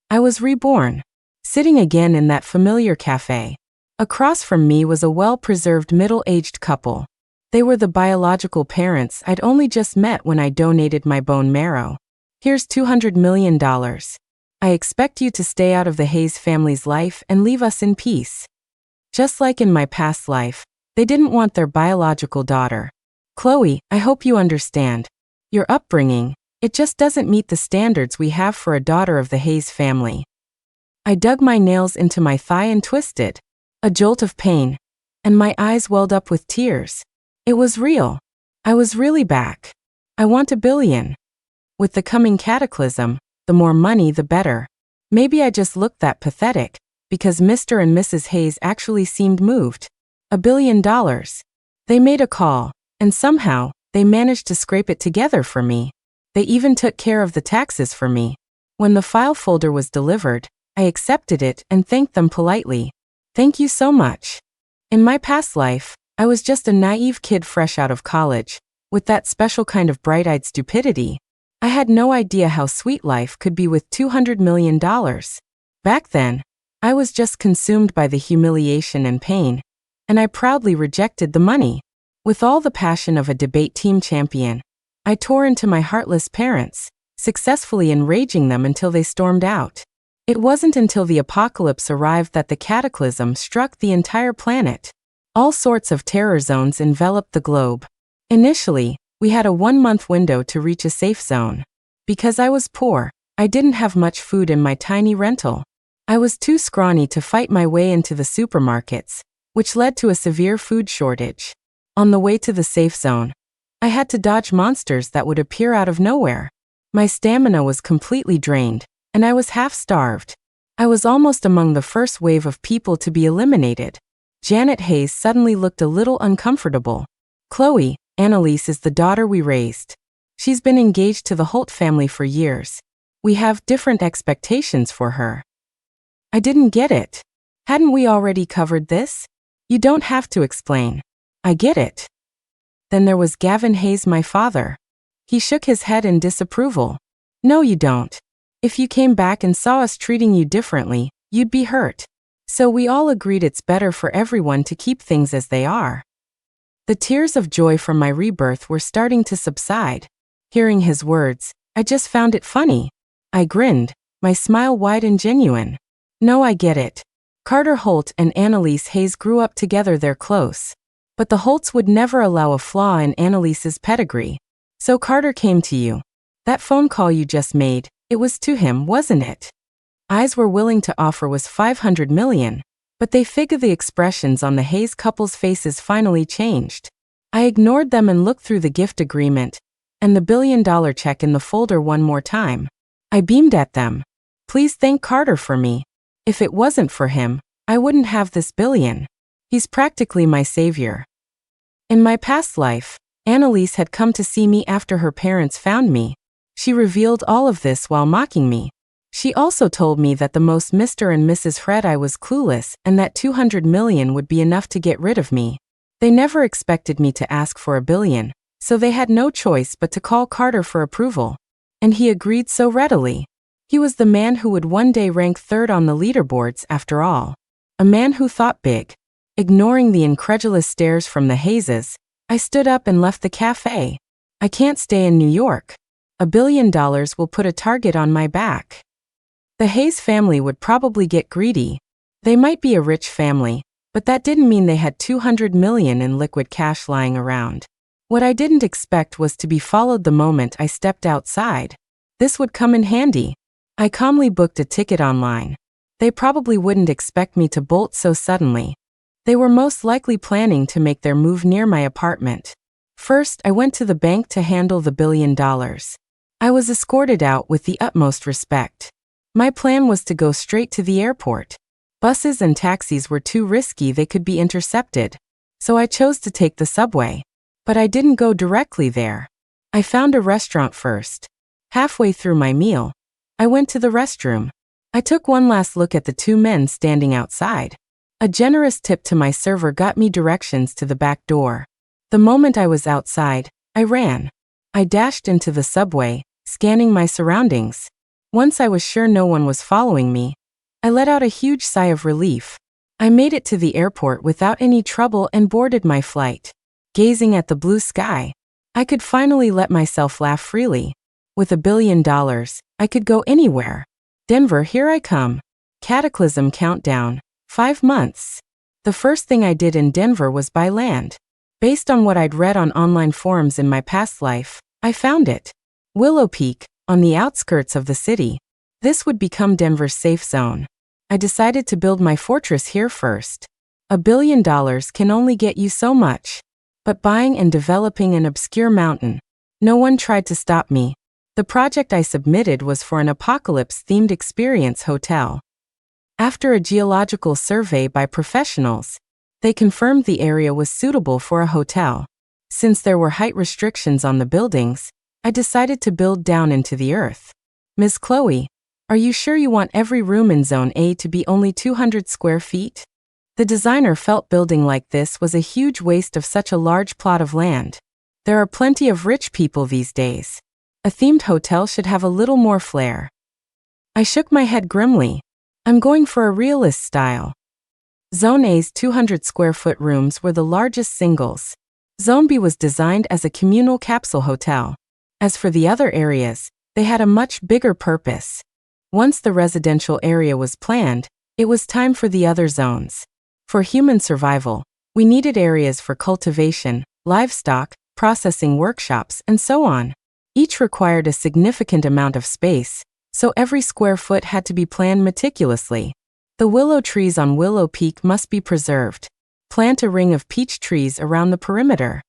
I was reborn, sitting again in that familiar cafe. Across from me was a well-preserved middle-aged couple. They were the biological parents I'd only just met when I donated my bone marrow. Here's $200 million. I expect you to stay out of the Hayes family's life and leave us in peace. Just like in my past life, they didn't want their biological daughter. Chloe, I hope you understand. Your upbringing, it just doesn't meet the standards we have for a daughter of the Hayes family. I dug my nails into my thigh and twisted. A jolt of pain, and my eyes welled up with tears. It was real. I was really back. I want $1 billion. With the coming cataclysm, the more money the better. Maybe I just looked that pathetic, because Mr. and Mrs. Hayes actually seemed moved. $1 billion. They made a call, and somehow, they managed to scrape it together for me. They even took care of the taxes for me. When the file folder was delivered, I accepted it and thanked them politely. Thank you so much. In my past life, I was just a naive kid fresh out of college, with that special kind of bright-eyed stupidity. I had no idea how sweet life could be with $200 million. Back then, I was just consumed by the humiliation and pain, and I proudly rejected the money. With all the passion of a debate team champion, I tore into my heartless parents, successfully enraging them until they stormed out. It wasn't until the apocalypse arrived that the cataclysm struck the entire planet. All sorts of terror zones enveloped the globe. Initially, we had a 1-month window to reach a safe zone. Because I was poor, I didn't have much food in my tiny rental. I was too scrawny to fight my way into the supermarkets, which led to a severe food shortage. On the way to the safe zone, I had to dodge monsters that would appear out of nowhere. My stamina was completely drained, and I was half-starved. I was almost among the first wave of people to be eliminated. Janet Hayes suddenly looked a little uncomfortable. Chloe, Annalise is the daughter we raised. She's been engaged to the Holt family for years. We have different expectations for her. I didn't get it. Hadn't we already covered this? You don't have to explain. I get it. Then there was Gavin Hayes, my father. He shook his head in disapproval. No, you don't. If you came back and saw us treating you differently, you'd be hurt. So we all agreed it's better for everyone to keep things as they are. The tears of joy from my rebirth were starting to subside. Hearing his words, I just found it funny. I grinned, my smile wide and genuine. No, I get it. Carter Holt and Annalise Hayes grew up together, they're close. But the Holts would never allow a flaw in Annalise's pedigree. So Carter came to you. That phone call you just made, it was to him, wasn't it? Eyes were willing to offer was $500 million, but they figured the expressions on the Hayes couple's faces finally changed. I ignored them and looked through the gift agreement and the $1 billion check in the folder one more time. I beamed at them. Please thank Carter for me. If it wasn't for him, I wouldn't have this $1 billion. He's practically my savior. In my past life, Annalise had come to see me after her parents found me. She revealed all of this while mocking me. She also told me that the most Mr. and Mrs. Fred I was clueless and that $200 million would be enough to get rid of me. They never expected me to ask for $1 billion, so they had no choice but to call Carter for approval. And he agreed so readily. He was the man who would one day rank third on the leaderboards after all. A man who thought big. Ignoring the incredulous stares from the Hayeses, I stood up and left the cafe. I can't stay in New York. $1 billion will put a target on my back. The Hayes family would probably get greedy. They might be a rich family, but that didn't mean they had $200 million in liquid cash lying around. What I didn't expect was to be followed the moment I stepped outside. This would come in handy. I calmly booked a ticket online. They probably wouldn't expect me to bolt so suddenly. They were most likely planning to make their move near my apartment. First, I went to the bank to handle the $1 billion. I was escorted out with the utmost respect. My plan was to go straight to the airport. Buses and taxis were too risky, they could be intercepted. So I chose to take the subway. But I didn't go directly there. I found a restaurant first. Halfway through my meal, I went to the restroom. I took one last look at the two men standing outside. A generous tip to my server got me directions to the back door. The moment I was outside, I ran. I dashed into the subway, scanning my surroundings. Once I was sure no one was following me, I let out a huge sigh of relief. I made it to the airport without any trouble and boarded my flight. Gazing at the blue sky, I could finally let myself laugh freely. With $1 billion, I could go anywhere. Denver, here I come. Cataclysm countdown. 5 months. The first thing I did in Denver was buy land. Based on what I'd read on online forums in my past life, I found it. Willow Peak, on the outskirts of the city. This would become Denver's safe zone. I decided to build my fortress here first. $1 billion can only get you so much. But buying and developing an obscure mountain, no one tried to stop me. The project I submitted was for an apocalypse-themed experience hotel. After a geological survey by professionals, they confirmed the area was suitable for a hotel. Since there were height restrictions on the buildings, I decided to build down into the earth. Ms. Chloe, are you sure you want every room in Zone A to be only 200 square feet? The designer felt building like this was a huge waste of such a large plot of land. There are plenty of rich people these days. A themed hotel should have a little more flair. I shook my head grimly. I'm going for a realist style. Zone A's 200 square foot rooms were the largest singles. Zone B was designed as a communal capsule hotel. As for the other areas, they had a much bigger purpose. Once the residential area was planned, it was time for the other zones. For human survival, we needed areas for cultivation, livestock, processing workshops, and so on. Each required a significant amount of space, so every square foot had to be planned meticulously. The willow trees on Willow Peak must be preserved. Plant a ring of peach trees around the perimeter.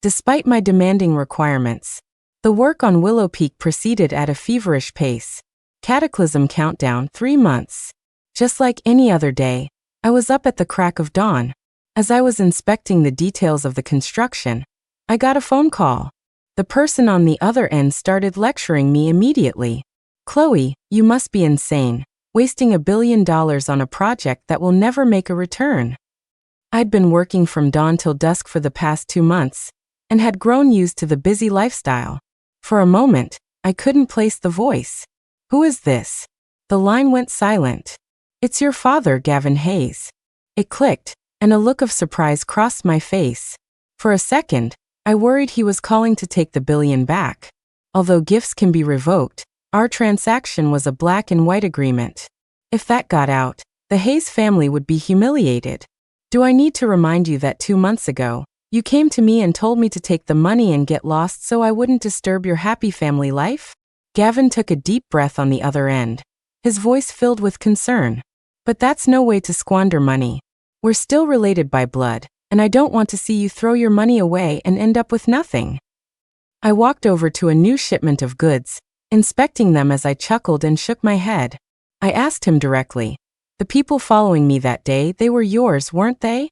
Despite my demanding requirements, the work on Willow Peak proceeded at a feverish pace. Cataclysm countdown, 3 months. Just like any other day, I was up at the crack of dawn. As I was inspecting the details of the construction, I got a phone call. The person on the other end started lecturing me immediately. Chloe, you must be insane, wasting $1 billion on a project that will never make a return. I'd been working from dawn till dusk for the past 2 months, and had grown used to the busy lifestyle. For a moment, I couldn't place the voice. Who is this? The line went silent. It's your father, Gavin Hayes. It clicked, and a look of surprise crossed my face. For a second, I worried he was calling to take the $1 billion back. Although gifts can be revoked, our transaction was a black and white agreement. If that got out, the Hayes family would be humiliated. Do I need to remind you that 2 months ago, you came to me and told me to take the money and get lost so I wouldn't disturb your happy family life? Gavin took a deep breath on the other end, his voice filled with concern. But that's no way to squander money. We're still related by blood, and I don't want to see you throw your money away and end up with nothing. I walked over to a new shipment of goods, inspecting them as I chuckled and shook my head. I asked him directly. The people following me that day, they were yours, weren't they?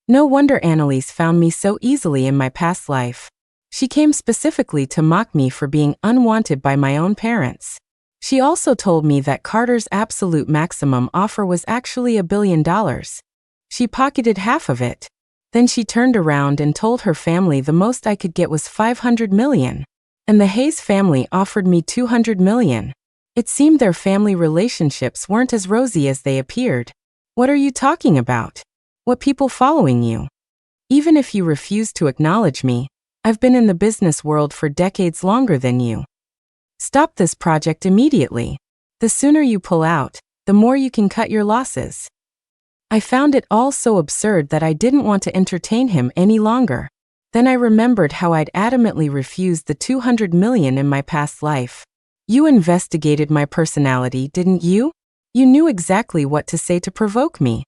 No wonder Annalise found me so easily in my past life. She came specifically to mock me for being unwanted by my own parents. She also told me that Carter's absolute maximum offer was actually $1 billion. She pocketed half of it. Then she turned around and told her family the most I could get was $500 million. And the Hayes family offered me $200 million. It seemed their family relationships weren't as rosy as they appeared. What are you talking about? What people following you? Even if you refuse to acknowledge me, I've been in the business world for decades longer than you. Stop this project immediately. The sooner you pull out, the more you can cut your losses. I found it all so absurd that I didn't want to entertain him any longer. Then I remembered how I'd adamantly refused the $200 million in my past life. You investigated my personality, didn't you? You knew exactly what to say to provoke me.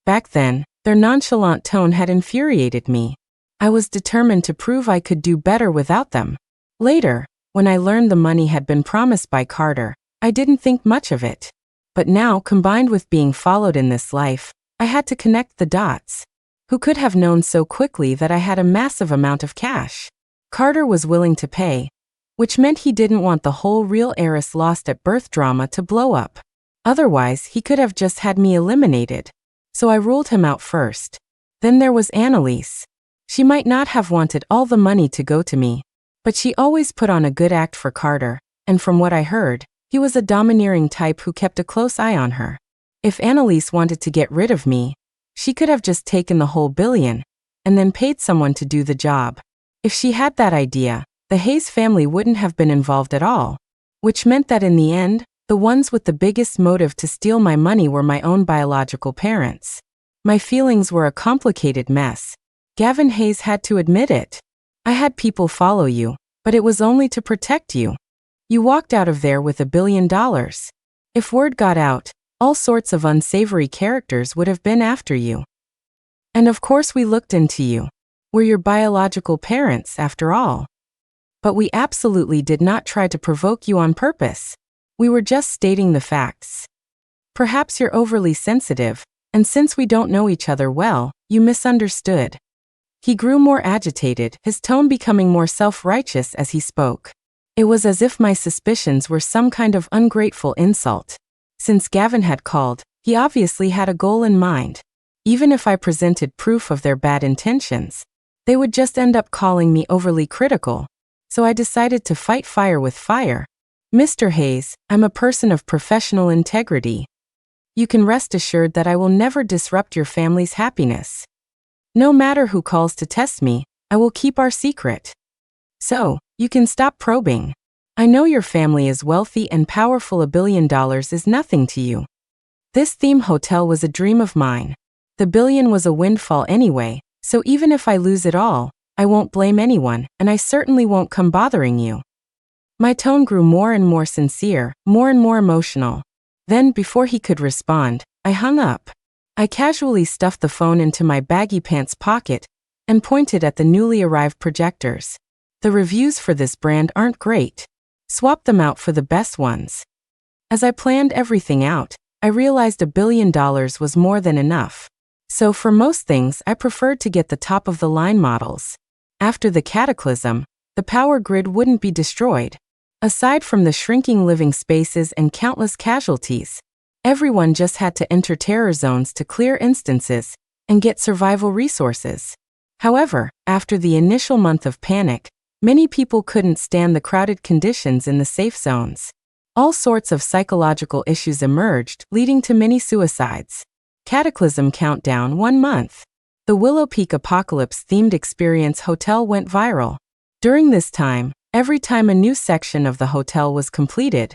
Back then, their nonchalant tone had infuriated me. I was determined to prove I could do better without them. Later, when I learned the money had been promised by Carter, I didn't think much of it. But now, combined with being followed in this life, I had to connect the dots. Who could have known so quickly that I had a massive amount of cash? Carter was willing to pay, which meant he didn't want the whole real heiress lost at birth drama to blow up. Otherwise, he could have just had me eliminated. So I ruled him out first. Then there was Annalise. She might not have wanted all the money to go to me, but she always put on a good act for Carter, and from what I heard, He was a domineering type who kept a close eye on her. If Annalise wanted to get rid of me, she could have just taken the whole billion and then paid someone to do the job. If she had that idea, the Hayes family wouldn't have been involved at all, which meant that in the end, the ones with the biggest motive to steal my money were my own biological parents. My feelings were a complicated mess. Gavin Hayes had to admit it. I had people follow you, but it was only to protect you. You walked out of there with $1 billion. If word got out, all sorts of unsavory characters would have been after you. And of course we looked into you. We're your biological parents, after all. But we absolutely did not try to provoke you on purpose. We were just stating the facts. Perhaps you're overly sensitive, and since we don't know each other well, you misunderstood. He grew more agitated, his tone becoming more self-righteous as he spoke. It was as if my suspicions were some kind of ungrateful insult. Since Gavin had called, he obviously had a goal in mind. Even if I presented proof of their bad intentions, they would just end up calling me overly critical. So I decided to fight fire with fire. Mr. Hayes, I'm a person of professional integrity. You can rest assured that I will never disrupt your family's happiness. No matter who calls to test me, I will keep our secret. So, you can stop probing. I know your family is wealthy and powerful. $1 billion is nothing to you. This theme hotel was a dream of mine. The billion was a windfall anyway, so even if I lose it all, I won't blame anyone, and I certainly won't come bothering you. My tone grew more and more sincere, more and more emotional. Then, before he could respond, I hung up. I casually stuffed the phone into my baggy pants pocket and pointed at the newly arrived projectors. The reviews for this brand aren't great. Swap them out for the best ones. As I planned everything out, I realized $1 billion was more than enough. So for most things, I preferred to get the top-of-the-line models. After the cataclysm, the power grid wouldn't be destroyed. Aside from the shrinking living spaces and countless casualties, everyone just had to enter terror zones to clear instances and get survival resources. However, after the initial month of panic, many people couldn't stand the crowded conditions in the safe zones. All sorts of psychological issues emerged, leading to many suicides. Cataclysm countdown 1 month. The Willow Peak Apocalypse-themed experience hotel went viral. During this time, every time a new section of the hotel was completed,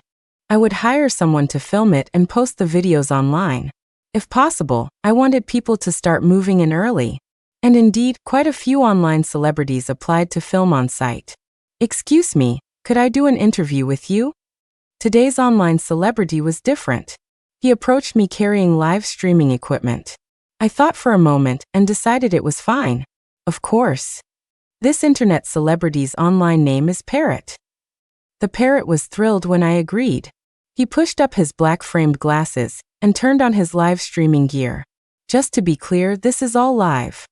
I would hire someone to film it and post the videos online. If possible, I wanted people to start moving in early. And indeed, quite a few online celebrities applied to film on site. Excuse me, could I do an interview with you? Today's online celebrity was different. He approached me carrying live streaming equipment. I thought for a moment and decided it was fine. Of course. This internet celebrity's online name is Parrot. The parrot was thrilled when I agreed. He pushed up his black-framed glasses and turned on his live streaming gear. Just to be clear, this is all live.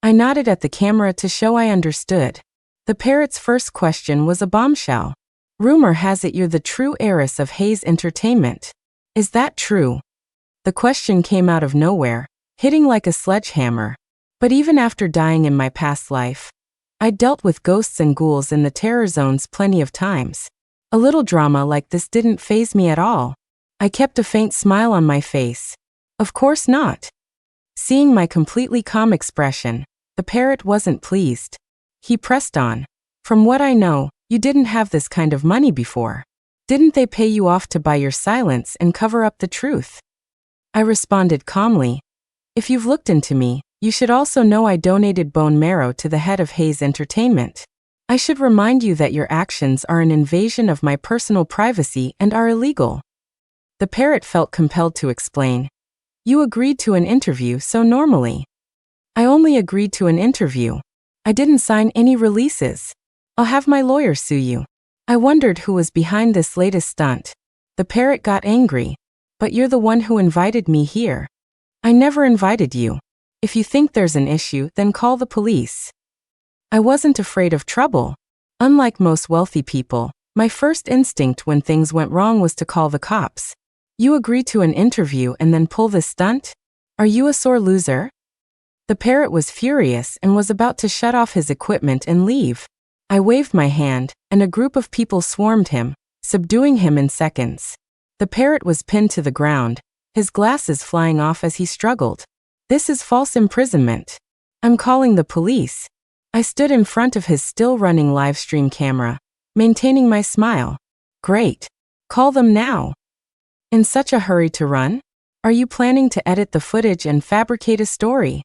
I nodded at the camera to show I understood. The parrot's first question was a bombshell. Rumor has it you're the true heiress of Hayes Entertainment. Is that true? The question came out of nowhere, hitting like a sledgehammer. But even after dying in my past life, I'd dealt with ghosts and ghouls in the terror zones plenty of times. A little drama like this didn't faze me at all. I kept a faint smile on my face. Of course not. Seeing my completely calm expression, the parrot wasn't pleased. He pressed on. From what I know, you didn't have this kind of money before. Didn't they pay you off to buy your silence and cover up the truth? I responded calmly. If you've looked into me, you should also know I donated bone marrow to the head of Hayes Entertainment. I should remind you that your actions are an invasion of my personal privacy and are illegal. The parrot felt compelled to explain. You agreed to an interview, so normally. I only agreed to an interview. I didn't sign any releases. I'll have my lawyer sue you. I wondered who was behind this latest stunt. The parrot got angry. But you're the one who invited me here. I never invited you. If you think there's an issue, then call the police. I wasn't afraid of trouble. Unlike most wealthy people, my first instinct when things went wrong was to call the cops. You agree to an interview and then pull this stunt? Are you a sore loser? The parrot was furious and was about to shut off his equipment and leave. I waved my hand, and a group of people swarmed him, subduing him in seconds. The parrot was pinned to the ground, his glasses flying off as he struggled. This is false imprisonment. I'm calling the police. I stood in front of his still-running live-stream camera, maintaining my smile. Great. Call them now. In such a hurry to run? Are you planning to edit the footage and fabricate a story?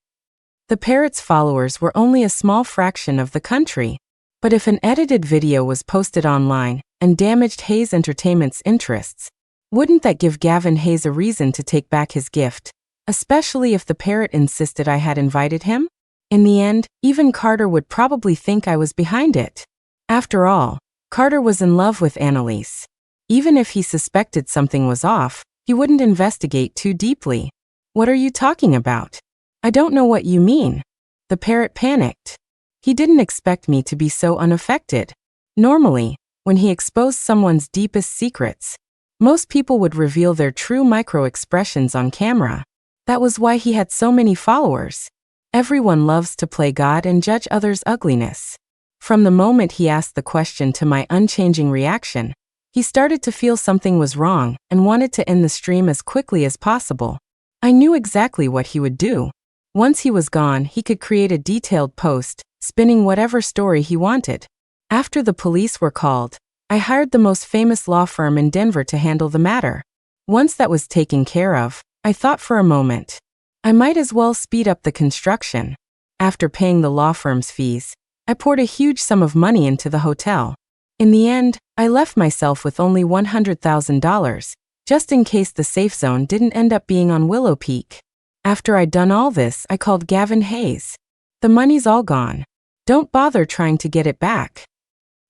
The parrot's followers were only a small fraction of the country. But if an edited video was posted online and damaged Hayes Entertainment's interests, wouldn't that give Gavin Hayes a reason to take back his gift, especially if the parrot insisted I had invited him? In the end, even Carter would probably think I was behind it. After all, Carter was in love with Annalise. Even if he suspected something was off, he wouldn't investigate too deeply. What are you talking about? I don't know what you mean. The parrot panicked. He didn't expect me to be so unaffected. Normally, when he exposed someone's deepest secrets, most people would reveal their true micro-expressions on camera. That was why he had so many followers. Everyone loves to play God and judge others' ugliness. From the moment he asked the question to my unchanging reaction, he started to feel something was wrong and wanted to end the stream as quickly as possible. I knew exactly what he would do. Once he was gone, he could create a detailed post, spinning whatever story he wanted. After the police were called, I hired the most famous law firm in Denver to handle the matter. Once that was taken care of, I thought for a moment. I might as well speed up the construction. After paying the law firm's fees, I poured a huge sum of money into the hotel. In the end, I left myself with only $100,000, just in case the safe zone didn't end up being on Willow Peak. After I'd done all this, I called Gavin Hayes. The money's all gone. Don't bother trying to get it back.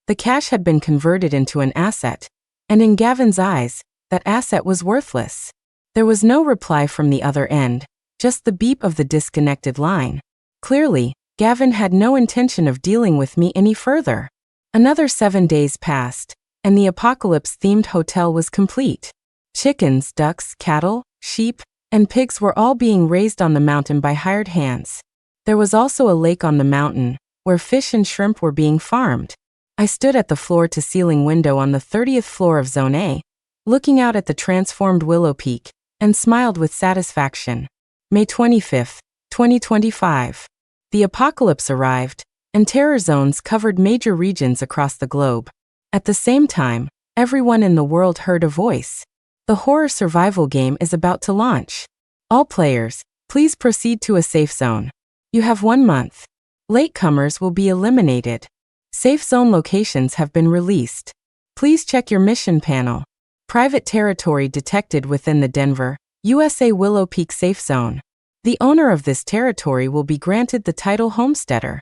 The cash had been converted into an asset, and in Gavin's eyes, that asset was worthless. There was no reply from the other end, just the beep of the disconnected line. Clearly, Gavin had no intention of dealing with me any further. Another 7 days passed, and the apocalypse-themed hotel was complete. Chickens, ducks, cattle, sheep, and pigs were all being raised on the mountain by hired hands. There was also a lake on the mountain, where fish and shrimp were being farmed. I stood at the floor-to-ceiling window on the 30th floor of Zone A, looking out at the transformed Willow Peak, and smiled with satisfaction. May 25, 2025. The apocalypse arrived, and terror zones covered major regions across the globe. At the same time, everyone in the world heard a voice. The horror survival game is about to launch. All players, please proceed to a safe zone. You have 1 month. Latecomers will be eliminated. Safe zone locations have been released. Please check your mission panel. Private territory detected within the Denver, USA Willow Peak Safe Zone. The owner of this territory will be granted the title Homesteader.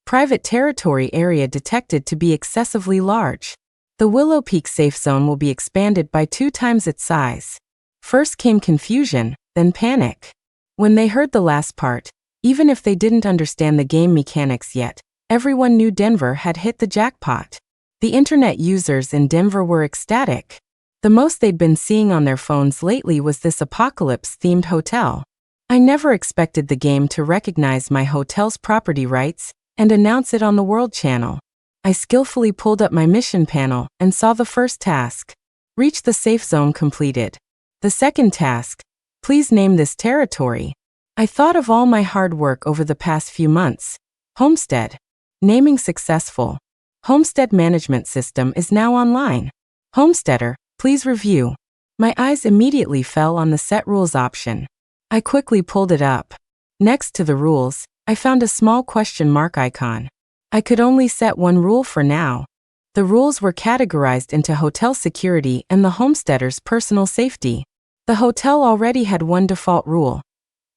Private territory area detected to be excessively large. The Willow Peak Safe Zone will be expanded by 2 times its size. First came confusion, then panic. When they heard the last part, even if they didn't understand the game mechanics yet, everyone knew Denver had hit the jackpot. The internet users in Denver were ecstatic. The most they'd been seeing on their phones lately was this apocalypse-themed hotel. I never expected the game to recognize my hotel's property rights and announce it on the World Channel. I skillfully pulled up my mission panel and saw the first task. Reach the safe zone completed. The second task. Please name this territory. I thought of all my hard work over the past few months. Homestead. Naming successful. Homestead management system is now online. Homesteader, please review. My eyes immediately fell on the Set Rules option. I quickly pulled it up. Next to the rules, I found a small question mark icon. I could only set one rule for now. The rules were categorized into hotel security and the homesteader's personal safety. The hotel already had one default rule.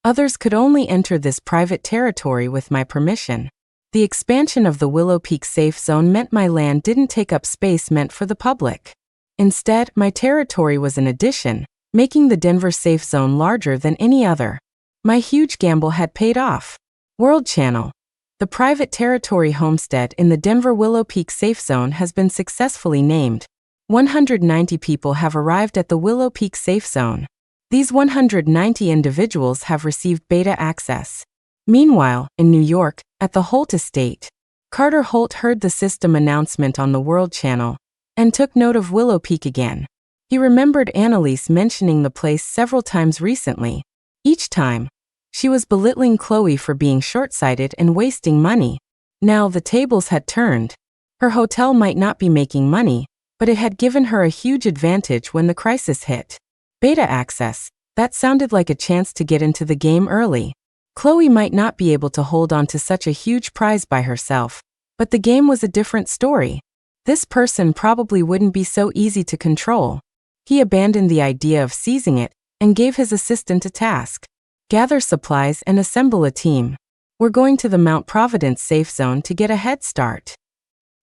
Others could only enter this private territory with my permission. The expansion of the Willow Peak Safe Zone meant my land didn't take up space meant for the public. Instead, my territory was an addition, making the Denver Safe Zone larger than any other. My huge gamble had paid off. World Channel. The private territory homestead in the Denver Willow Peak Safe Zone has been successfully named. 190 people have arrived at the Willow Peak Safe Zone. These 190 individuals have received beta access. Meanwhile, in New York, at the Holt estate, Carter Holt heard the system announcement on the World Channel, and took note of Willow Peak again. He remembered Annalise mentioning the place several times recently. Each time, she was belittling Chloe for being short-sighted and wasting money. Now the tables had turned. Her hotel might not be making money, but it had given her a huge advantage when the crisis hit. Beta access, that sounded like a chance to get into the game early. Chloe might not be able to hold on to such a huge prize by herself, but the game was a different story. This person probably wouldn't be so easy to control. He abandoned the idea of seizing it and gave his assistant a task. Gather supplies and assemble a team. We're going to the Mount Providence safe zone to get a head start.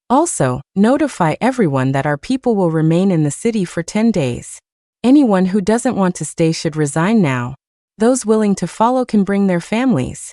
Also, notify everyone that our people will remain in the city for 10 days. Anyone who doesn't want to stay should resign now. Those willing to follow can bring their families.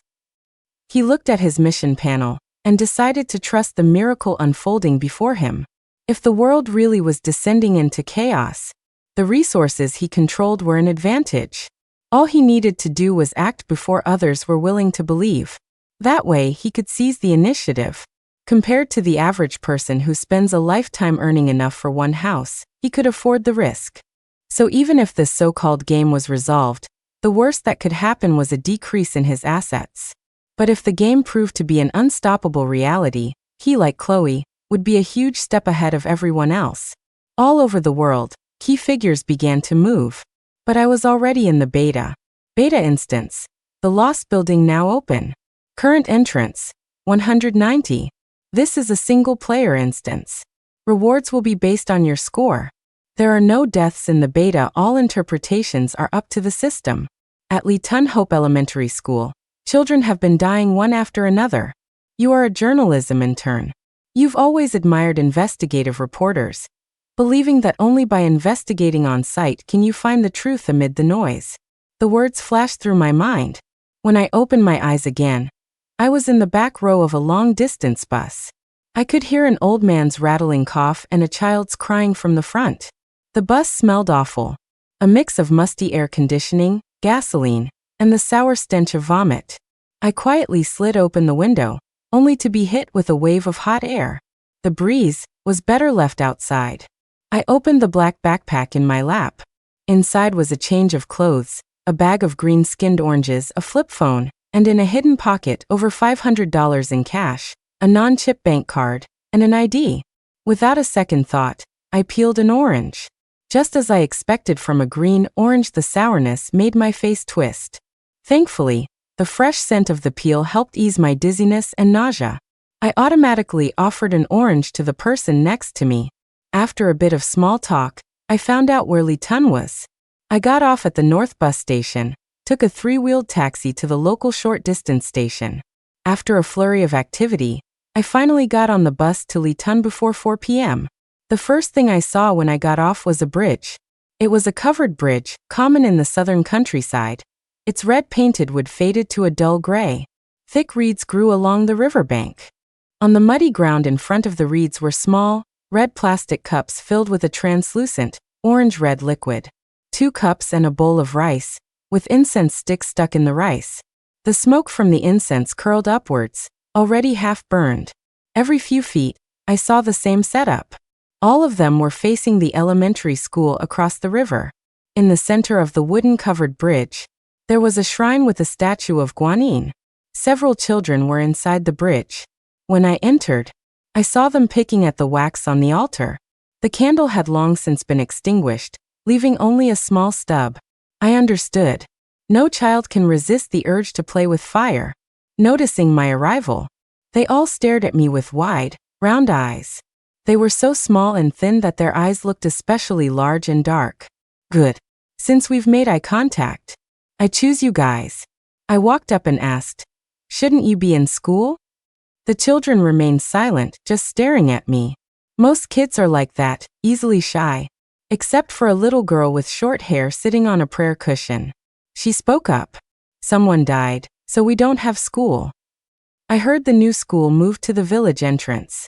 He looked at his mission panel and decided to trust the miracle unfolding before him. If the world really was descending into chaos, the resources he controlled were an advantage. All he needed to do was act before others were willing to believe. That way, he could seize the initiative. Compared to the average person who spends a lifetime earning enough for one house, he could afford the risk. So even if this so-called game was resolved, the worst that could happen was a decrease in his assets. But if the game proved to be an unstoppable reality, he, like Chloe, would be a huge step ahead of everyone else. All over the world, key figures began to move. But I was already in the beta instance. The Lost Building now open. Current entrance, 190. This is a single-player instance. Rewards will be based on your score. There are no deaths in the beta. All interpretations are up to the system. At Lee Tun Hope Elementary School, children have been dying one after another. You are a journalism intern. You've always admired investigative reporters, believing that only by investigating on site can you find the truth amid the noise. The words flashed through my mind. When I opened my eyes again, I was in the back row of a long-distance bus. I could hear an old man's rattling cough and a child's crying from the front. The bus smelled awful. A mix of musty air conditioning, gasoline, and the sour stench of vomit. I quietly slid open the window, only to be hit with a wave of hot air. The breeze was better left outside. I opened the black backpack in my lap. Inside was a change of clothes, a bag of green-skinned oranges, a flip phone, and in a hidden pocket over $500 in cash, a non-chip bank card, and an ID. Without a second thought, I peeled an orange. Just as I expected from a green orange, the sourness made my face twist. Thankfully, the fresh scent of the peel helped ease my dizziness and nausea. I automatically offered an orange to the person next to me. After a bit of small talk, I found out where Lee Tun was. I got off at the North Bus Station, took a three-wheeled taxi to the local short-distance station. After a flurry of activity, I finally got on the bus to Lee Tun before 4 p.m. The first thing I saw when I got off was a bridge. It was a covered bridge, common in the southern countryside. Its red painted wood faded to a dull gray. Thick reeds grew along the riverbank. On the muddy ground in front of the reeds were small, red plastic cups filled with a translucent, orange-red liquid. 2 cups and a bowl of rice, with incense sticks stuck in the rice. The smoke from the incense curled upwards, already half burned. Every few feet, I saw the same setup. All of them were facing the elementary school across the river. In the center of the wooden-covered bridge, there was a shrine with a statue of Guanyin. Several children were inside the bridge. When I entered, I saw them picking at the wax on the altar. The candle had long since been extinguished, leaving only a small stub. I understood. No child can resist the urge to play with fire. Noticing my arrival, they all stared at me with wide, round eyes. They were so small and thin that their eyes looked especially large and dark. Good. Since we've made eye contact, I choose you guys. I walked up and asked, shouldn't you be in school? The children remained silent, just staring at me. Most kids are like that, easily shy. Except for a little girl with short hair sitting on a prayer cushion. She spoke up. Someone died, so we don't have school. I heard the new school moved to the village entrance.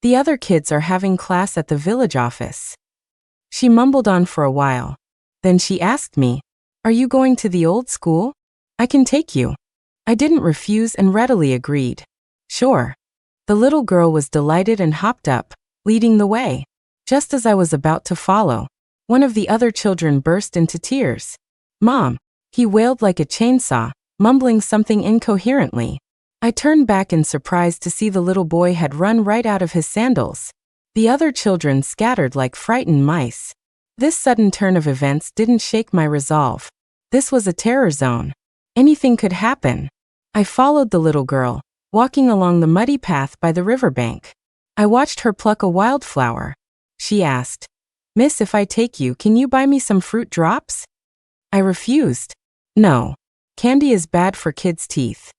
The other kids are having class at the village office. She mumbled on for a while. Then she asked me, are you going to the old school? I can take you. I didn't refuse and readily agreed. Sure. The little girl was delighted and hopped up, leading the way. Just as I was about to follow, one of the other children burst into tears. "Mom!" He wailed like a chainsaw, mumbling something incoherently. I turned back in surprise to see the little boy had run right out of his sandals. The other children scattered like frightened mice. This sudden turn of events didn't shake my resolve. This was a terror zone. Anything could happen. I followed the little girl, walking along the muddy path by the riverbank. I watched her pluck a wildflower. She asked, "Miss, if I take you, can you buy me some fruit drops?" I refused. No. Candy is bad for kids' teeth.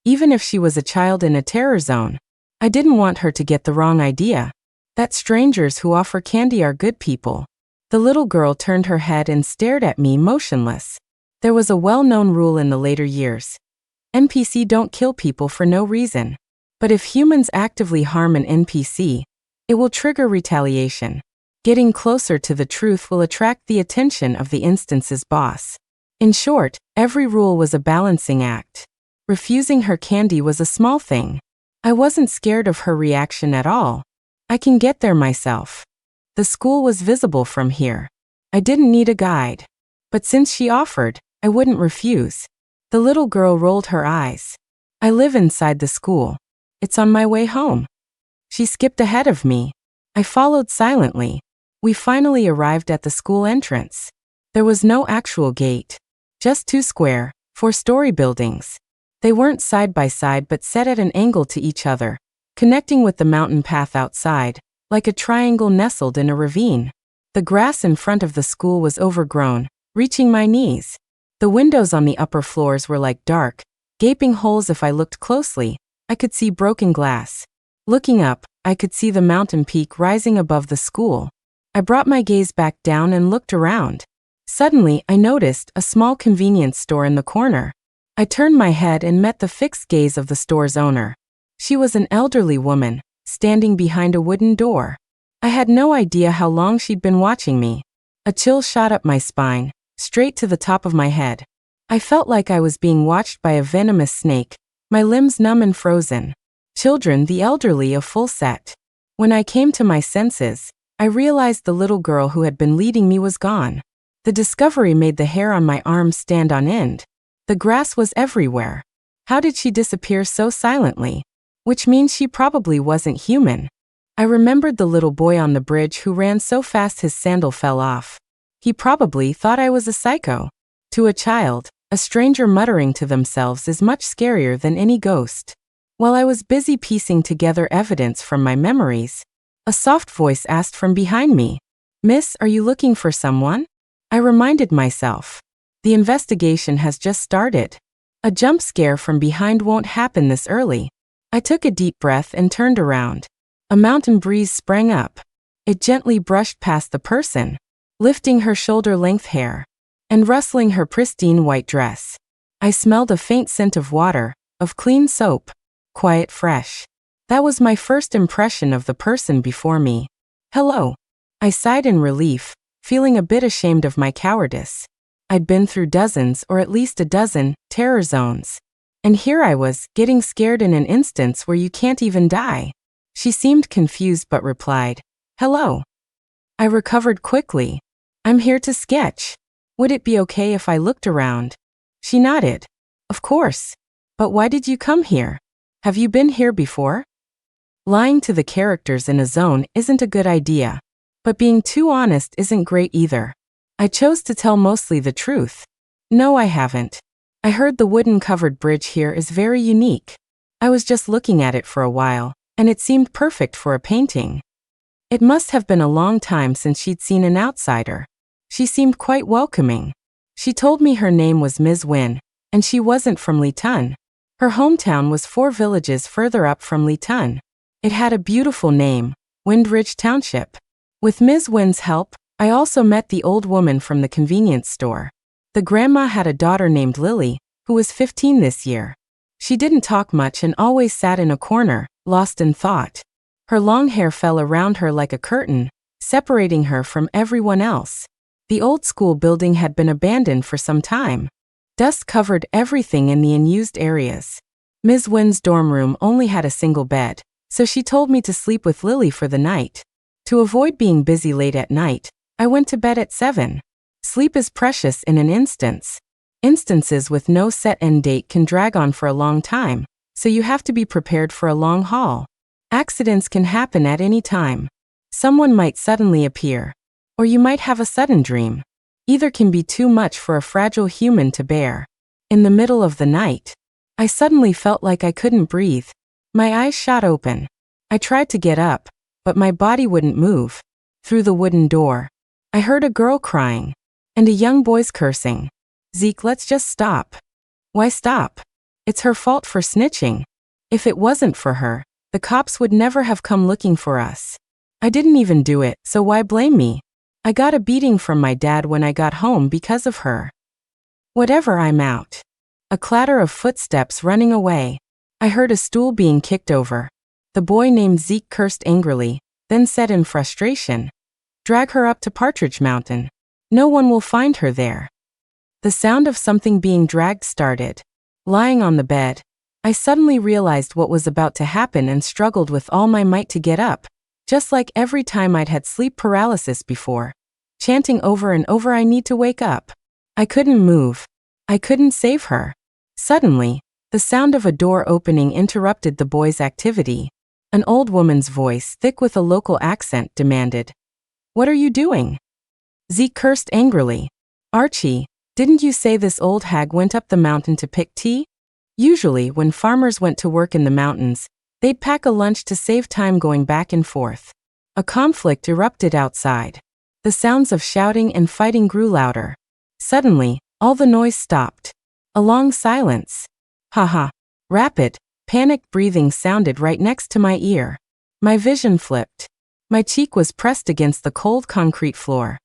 Even if she was a child in a terror zone, I didn't want her to get the wrong idea that strangers who offer candy are good people. The little girl turned her head and stared at me motionless. There was a well-known rule in the later years. NPC don't kill people for no reason. But if humans actively harm an NPC, it will trigger retaliation. Getting closer to the truth will attract the attention of the instance's boss. In short, every rule was a balancing act. Refusing her candy was a small thing. I wasn't scared of her reaction at all. I can get there myself. The school was visible from here. I didn't need a guide. But since she offered, I wouldn't refuse. The little girl rolled her eyes. "I live inside the school. It's on my way home." She skipped ahead of me. I followed silently. We finally arrived at the school entrance. There was no actual gate. Just two square, four-story buildings. They weren't side by side but set at an angle to each other, connecting with the mountain path outside, like a triangle nestled in a ravine. The grass in front of the school was overgrown, reaching my knees. The windows on the upper floors were like dark, gaping holes. If I looked closely, I could see broken glass. Looking up, I could see the mountain peak rising above the school. I brought my gaze back down and looked around. Suddenly, I noticed a small convenience store in the corner. I turned my head and met the fixed gaze of the store's owner. She was an elderly woman, standing behind a wooden door. I had no idea how long she'd been watching me. A chill shot up my spine, straight to the top of my head. I felt like I was being watched by a venomous snake, my limbs numb and frozen. Children, the elderly, a full set. When I came to my senses, I realized the little girl who had been leading me was gone. The discovery made the hair on my arms stand on end. The grass was everywhere. How did she disappear so silently? Which means she probably wasn't human. I remembered the little boy on the bridge who ran so fast his sandal fell off. He probably thought I was a psycho. To a child, a stranger muttering to themselves is much scarier than any ghost. While I was busy piecing together evidence from my memories, a soft voice asked from behind me, "Miss, are you looking for someone?" I reminded myself. The investigation has just started. A jump scare from behind won't happen this early. I took a deep breath and turned around. A mountain breeze sprang up. It gently brushed past the person, lifting her shoulder-length hair and rustling her pristine white dress. I smelled a faint scent of water, of clean soap, quiet fresh. That was my first impression of the person before me. "Hello." I sighed in relief, feeling a bit ashamed of my cowardice. I'd been through dozens, or at least a dozen, terror zones. And here I was, getting scared in an instance where you can't even die. She seemed confused but replied, "Hello." I recovered quickly. "I'm here to sketch. Would it be okay if I looked around?" She nodded. "Of course. But why did you come here? Have you been here before?" Lying to the characters in a zone isn't a good idea. But being too honest isn't great either. I chose to tell mostly the truth. "No, I haven't. I heard the wooden-covered bridge here is very unique. I was just looking at it for a while, and it seemed perfect for a painting." It must have been a long time since she'd seen an outsider. She seemed quite welcoming. She told me her name was Ms. Wynn, and she wasn't from Litun. Her hometown was 4 villages further up from Litun. It had a beautiful name, Windridge Township. With Ms. Wynn's help, I also met the old woman from the convenience store. The grandma had a daughter named Lily, who was 15 this year. She didn't talk much and always sat in a corner, lost in thought. Her long hair fell around her like a curtain, separating her from everyone else. The old school building had been abandoned for some time. Dust covered everything in the unused areas. Ms. Wynn's dorm room only had a single bed, so she told me to sleep with Lily for the night. To avoid being busy late at night, I went to bed at 7. Sleep is precious in an instance. Instances with no set end date can drag on for a long time, so you have to be prepared for a long haul. Accidents can happen at any time. Someone might suddenly appear, or you might have a sudden dream. Either can be too much for a fragile human to bear. In the middle of the night, I suddenly felt like I couldn't breathe. My eyes shot open. I tried to get up, but my body wouldn't move. Through the wooden door, I heard a girl crying, and a young boy's cursing. Zeke, let's just stop. Why stop? It's her fault for snitching. If it wasn't for her, the cops would never have come looking for us. I didn't even do it, so why blame me? I got a beating from my dad when I got home because of her. Whatever, I'm out. A clatter of footsteps running away. I heard a stool being kicked over. The boy named Zeke cursed angrily, then said in frustration, "Drag her up to Partridge Mountain. No one will find her there." The sound of something being dragged started. Lying on the bed, I suddenly realized what was about to happen and struggled with all my might to get up, just like every time I'd had sleep paralysis before, chanting over and over, "I need to wake up." I couldn't move. I couldn't save her. Suddenly, the sound of a door opening interrupted the boy's activity. An old woman's voice, thick with a local accent, demanded, "What are you doing?" Zeke cursed angrily. "Archie, didn't you say this old hag went up the mountain to pick tea?" Usually, when farmers went to work in the mountains, they'd pack a lunch to save time going back and forth. A conflict erupted outside. The sounds of shouting and fighting grew louder. Suddenly, all the noise stopped. A long silence. Haha. Rapid, panicked breathing sounded right next to my ear. My vision flipped. My cheek was pressed against the cold concrete floor.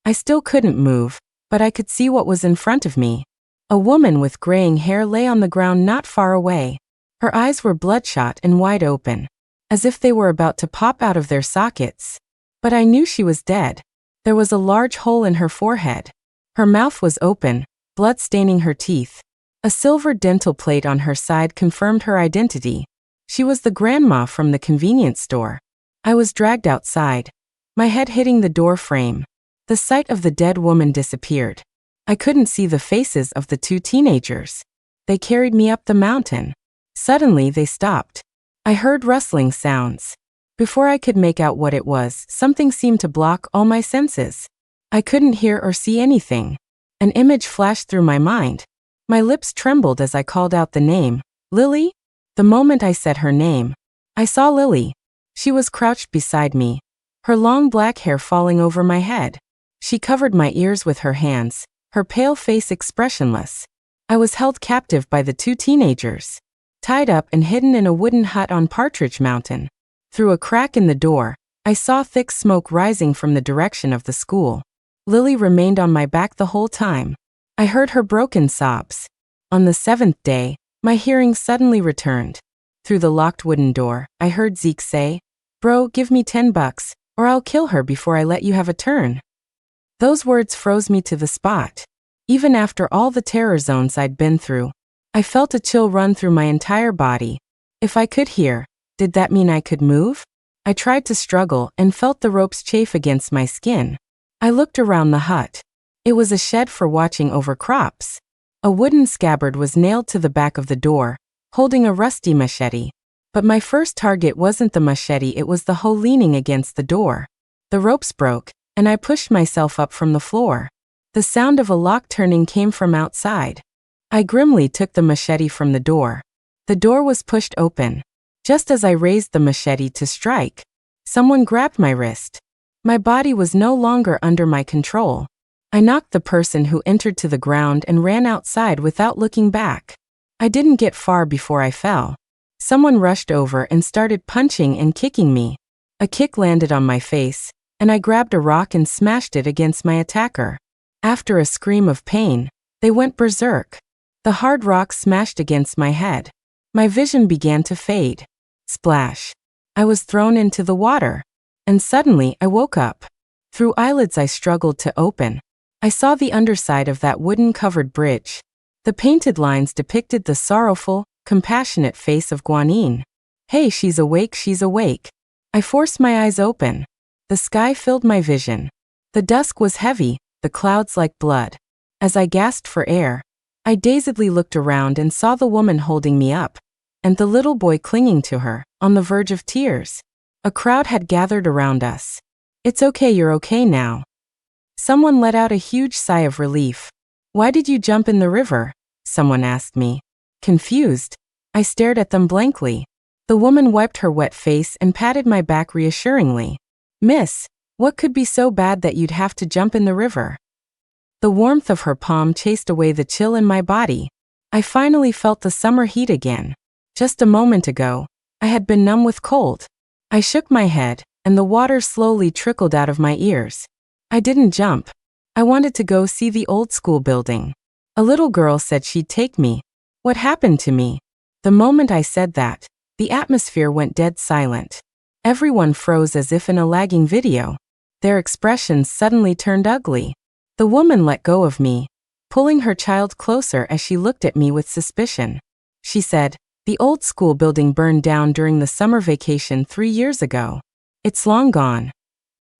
I still couldn't move, but I could see what was in front of me. A woman with graying hair lay on the ground not far away. Her eyes were bloodshot and wide open, as if they were about to pop out of their sockets. But I knew she was dead. There was a large hole in her forehead. Her mouth was open, blood staining her teeth. A silver dental plate on her side confirmed her identity. She was the grandma from the convenience store. I was dragged outside, my head hitting the door frame. The sight of the dead woman disappeared. I couldn't see the faces of the two teenagers. They carried me up the mountain. Suddenly they stopped. I heard rustling sounds. Before I could make out what it was, something seemed to block all my senses. I couldn't hear or see anything. An image flashed through my mind. My lips trembled as I called out the name, "Lily?" The moment I said her name, I saw Lily. She was crouched beside me, her long black hair falling over my head. She covered my ears with her hands, her pale face expressionless. I was held captive by the two teenagers, tied up and hidden in a wooden hut on Partridge Mountain. Through a crack in the door, I saw thick smoke rising from the direction of the school. Lily remained on my back the whole time. I heard her broken sobs. On the 7th day, my hearing suddenly returned. Through the locked wooden door, I heard Zeke say, "Bro, give me $10, or I'll kill her before I let you have a turn." Those words froze me to the spot. Even after all the terror zones I'd been through, I felt a chill run through my entire body. If I could hear, did that mean I could move? I tried to struggle and felt the ropes chafe against my skin. I looked around the hut. It was a shed for watching over crops. A wooden scabbard was nailed to the back of the door, holding a rusty machete. But my first target wasn't the machete, it was the hoe leaning against the door. The ropes broke, and I pushed myself up from the floor. The sound of a lock turning came from outside. I grimly took the machete from the door. The door was pushed open. Just as I raised the machete to strike, someone grabbed my wrist. My body was no longer under my control. I knocked the person who entered to the ground and ran outside without looking back. I didn't get far before I fell. Someone rushed over and started punching and kicking me. A kick landed on my face, and I grabbed a rock and smashed it against my attacker. After a scream of pain, they went berserk. The hard rock smashed against my head. My vision began to fade. Splash. I was thrown into the water. And suddenly I woke up. Through eyelids I struggled to open. I saw the underside of that wooden-covered bridge. The painted lines depicted the sorrowful, compassionate face of Guanine. "Hey, she's awake, she's awake." I forced my eyes open. The sky filled my vision. The dusk was heavy, the clouds like blood. As I gasped for air, I dazedly looked around and saw the woman holding me up, and the little boy clinging to her, on the verge of tears. A crowd had gathered around us. "It's okay, you're okay now." Someone let out a huge sigh of relief. "Why did you jump in the river?" someone asked me. Confused, I stared at them blankly. The woman wiped her wet face and patted my back reassuringly. "Miss, what could be so bad that you'd have to jump in the river?" The warmth of her palm chased away the chill in my body. I finally felt the summer heat again. Just a moment ago, I had been numb with cold. I shook my head, and the water slowly trickled out of my ears. I didn't jump. I wanted to go see the old school building. A little girl said she'd take me. What happened to me? The moment I said that, the atmosphere went dead silent. Everyone froze as if in a lagging video. Their expressions suddenly turned ugly. The woman let go of me, pulling her child closer as she looked at me with suspicion. She said, "The old school building burned down during the summer vacation 3 years ago. It's long gone."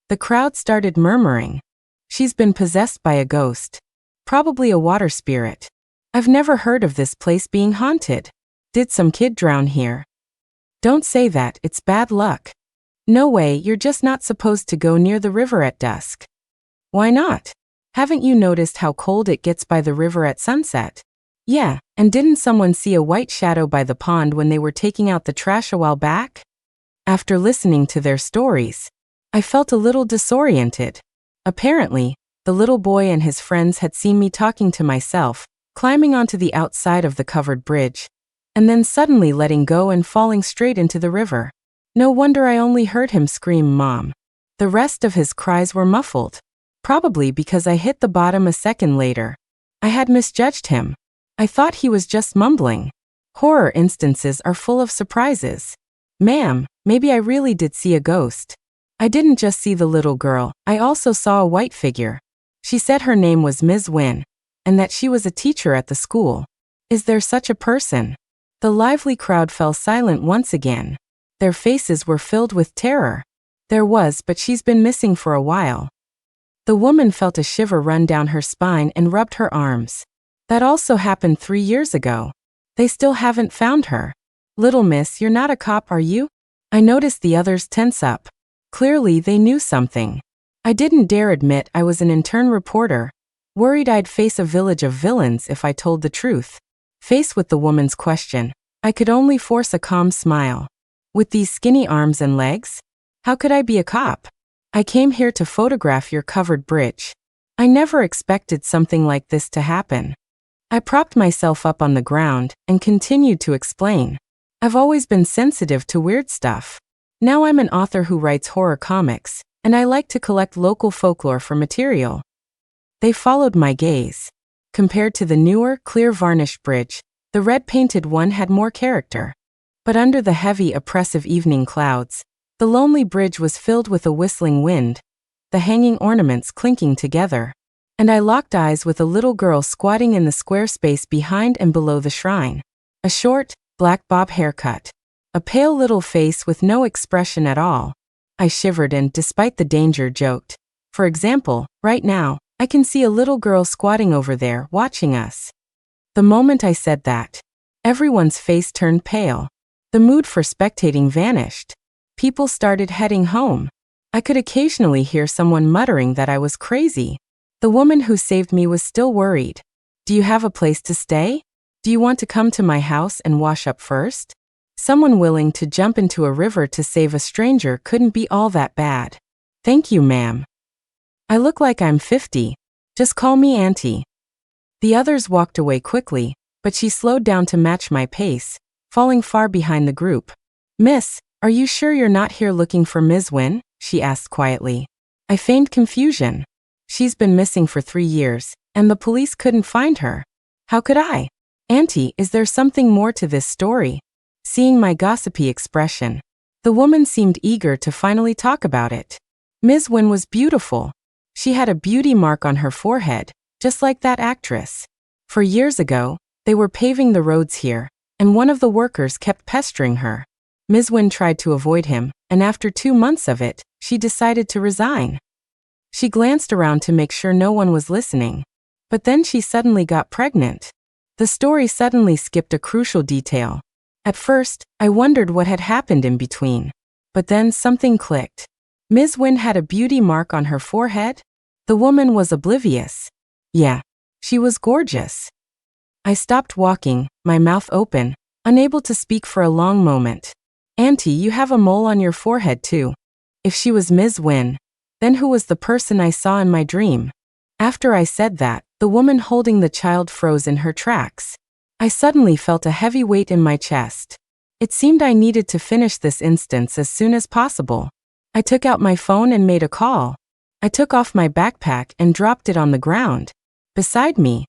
The crowd started murmuring. "She's been possessed by a ghost. Probably a water spirit. I've never heard of this place being haunted. Did some kid drown here?" "Don't say that, it's bad luck." "No way, you're just not supposed to go near the river at dusk." "Why not? Haven't you noticed how cold it gets by the river at sunset?" "Yeah, and didn't someone see a white shadow by the pond when they were taking out the trash a while back?" After listening to their stories, I felt a little disoriented. Apparently, the little boy and his friends had seen me talking to myself, climbing onto the outside of the covered bridge, and then suddenly letting go and falling straight into the river. No wonder I only heard him scream, "Mom." The rest of his cries were muffled, probably because I hit the bottom a second later. I had misjudged him. I thought he was just mumbling. Horror instances are full of surprises. "Ma'am, maybe I really did see a ghost." I didn't just see the little girl, I also saw a white figure. She said her name was Ms. Wynne, and that she was a teacher at the school. Is there such a person? The lively crowd fell silent once again. Their faces were filled with terror. There was, but she's been missing for a while. The woman felt a shiver run down her spine and rubbed her arms. That also happened 3 years ago. They still haven't found her. "Little miss, you're not a cop, are you?" I noticed the others tense up. Clearly they knew something. I didn't dare admit I was an intern reporter, worried I'd face a village of villains if I told the truth. Faced with the woman's question, I could only force a calm smile. "With these skinny arms and legs? How could I be a cop? I came here to photograph your covered bridge. I never expected something like this to happen." I propped myself up on the ground and continued to explain. "I've always been sensitive to weird stuff. Now I'm an author who writes horror comics, and I like to collect local folklore for material." They followed my gaze. Compared to the newer, clear varnished bridge, the red-painted one had more character. But under the heavy, oppressive evening clouds, the lonely bridge was filled with a whistling wind, the hanging ornaments clinking together. And I locked eyes with a little girl squatting in the square space behind and below the shrine. A short, black bob haircut. A pale little face with no expression at all. I shivered and, despite the danger, joked. "For example, right now, I can see a little girl squatting over there, watching us." The moment I said that, everyone's face turned pale. The mood for spectating vanished. People started heading home. I could occasionally hear someone muttering that I was crazy. The woman who saved me was still worried. "Do you have a place to stay? Do you want to come to my house and wash up first?" Someone willing to jump into a river to save a stranger couldn't be all that bad. "Thank you, ma'am. I look like I'm 50. Just call me Auntie." The others walked away quickly, but she slowed down to match my pace, falling far behind the group. "Miss, are you sure you're not here looking for Ms. Wynne?" she asked quietly. I feigned confusion. "She's been missing for 3 years, and the police couldn't find her. How could I?" "Auntie, is there something more to this story?" Seeing my gossipy expression, the woman seemed eager to finally talk about it. Ms. Wynne was beautiful. She had a beauty mark on her forehead, just like that actress. For years ago, they were paving the roads here, and one of the workers kept pestering her. Ms. Wynne tried to avoid him, and after 2 months of it, she decided to resign. She glanced around to make sure no one was listening. But then she suddenly got pregnant. The story suddenly skipped a crucial detail. At first, I wondered what had happened in between. But then something clicked. Ms. Wynne had a beauty mark on her forehead? The woman was oblivious. Yeah, she was gorgeous. I stopped walking, my mouth open, unable to speak for a long moment. Auntie, you have a mole on your forehead too. If she was Ms. Wynne, then who was the person I saw in my dream? After I said that, the woman holding the child froze in her tracks. I suddenly felt a heavy weight in my chest. It seemed I needed to finish this instance as soon as possible. I took out my phone and made a call. I took off my backpack and dropped it on the ground. Beside me,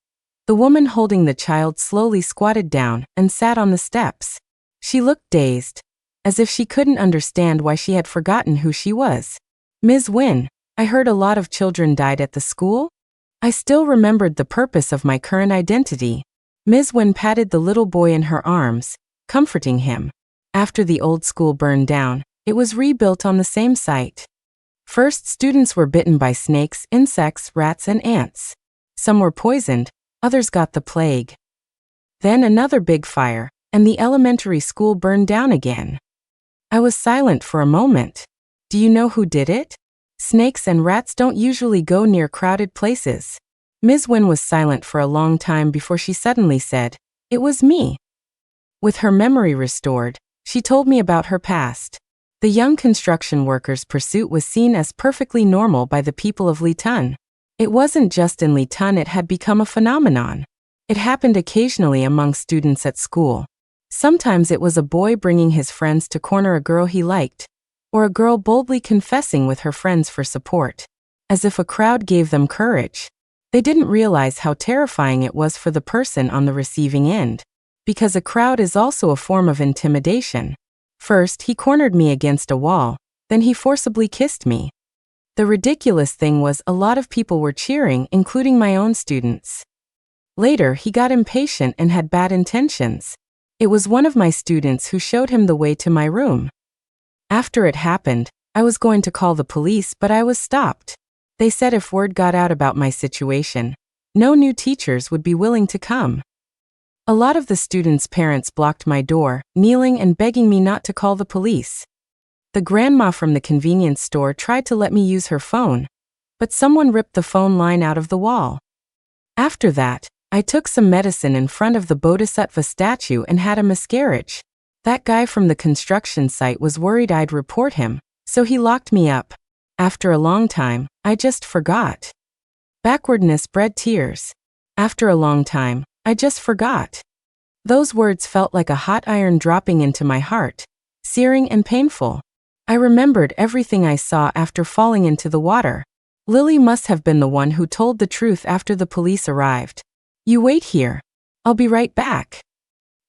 the woman holding the child slowly squatted down and sat on the steps. She looked dazed, as if she couldn't understand why she had forgotten who she was. Ms. Wynne, I heard a lot of children died at the school? I still remembered the purpose of my current identity. Ms. Wynne patted the little boy in her arms, comforting him. After the old school burned down, it was rebuilt on the same site. First, students were bitten by snakes, insects, rats, and ants. Some were poisoned, others got the plague. Then another big fire, and the elementary school burned down again. I was silent for a moment. Do you know who did it? Snakes and rats don't usually go near crowded places. Ms. Wynne was silent for a long time before she suddenly said, "It was me." With her memory restored, she told me about her past. The young construction worker's pursuit was seen as perfectly normal by the people of Litun. It wasn't just in Litun, it had become a phenomenon. It happened occasionally among students at school. Sometimes it was a boy bringing his friends to corner a girl he liked, or a girl boldly confessing with her friends for support, as if a crowd gave them courage. They didn't realize how terrifying it was for the person on the receiving end, because a crowd is also a form of intimidation. First, he cornered me against a wall, then he forcibly kissed me. The ridiculous thing was a lot of people were cheering, including my own students. Later, he got impatient and had bad intentions. It was one of my students who showed him the way to my room. After it happened, I was going to call the police, but I was stopped. They said if word got out about my situation, no new teachers would be willing to come. A lot of the students' parents blocked my door, kneeling and begging me not to call the police. The grandma from the convenience store tried to let me use her phone, but someone ripped the phone line out of the wall. After that, I took some medicine in front of the Bodhisattva statue and had a miscarriage. That guy from the construction site was worried I'd report him, so he locked me up. After a long time, I just forgot. Backwardness bred tears. After a long time, I just forgot. Those words felt like a hot iron dropping into my heart, searing and painful. I remembered everything I saw after falling into the water. Lily must have been the one who told the truth after the police arrived. You wait here. I'll be right back.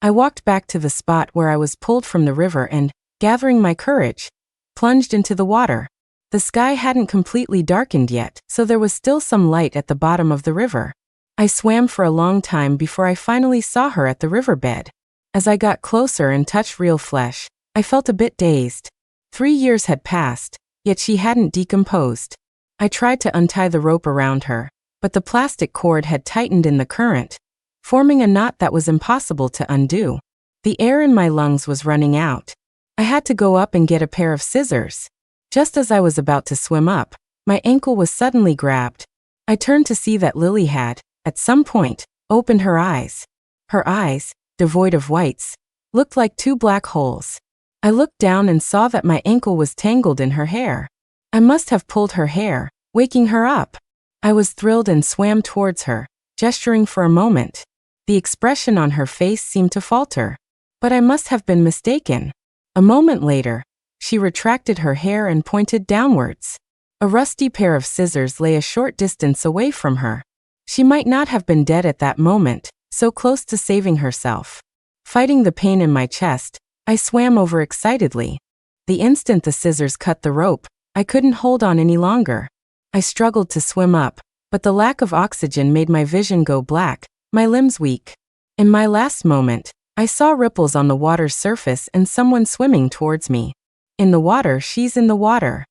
I walked back to the spot where I was pulled from the river and, gathering my courage, plunged into the water. The sky hadn't completely darkened yet, so there was still some light at the bottom of the river. I swam for a long time before I finally saw her at the riverbed. As I got closer and touched real flesh, I felt a bit dazed. 3 years had passed, yet she hadn't decomposed. I tried to untie the rope around her, but the plastic cord had tightened in the current, forming a knot that was impossible to undo. The air in my lungs was running out. I had to go up and get a pair of scissors. Just as I was about to swim up, my ankle was suddenly grabbed. I turned to see that Lily had, at some point, opened her eyes. Her eyes, devoid of whites, looked like 2 black holes. I looked down and saw that my ankle was tangled in her hair. I must have pulled her hair, waking her up. I was thrilled and swam towards her, gesturing for a moment. The expression on her face seemed to falter. But I must have been mistaken. A moment later, she retracted her hair and pointed downwards. A rusty pair of scissors lay a short distance away from her. She might not have been dead at that moment, so close to saving herself. Fighting the pain in my chest, I swam over excitedly. The instant the scissors cut the rope, I couldn't hold on any longer. I struggled to swim up, but the lack of oxygen made my vision go black, my limbs weak. In my last moment, I saw ripples on the water's surface and someone swimming towards me. In the water, she's in the water.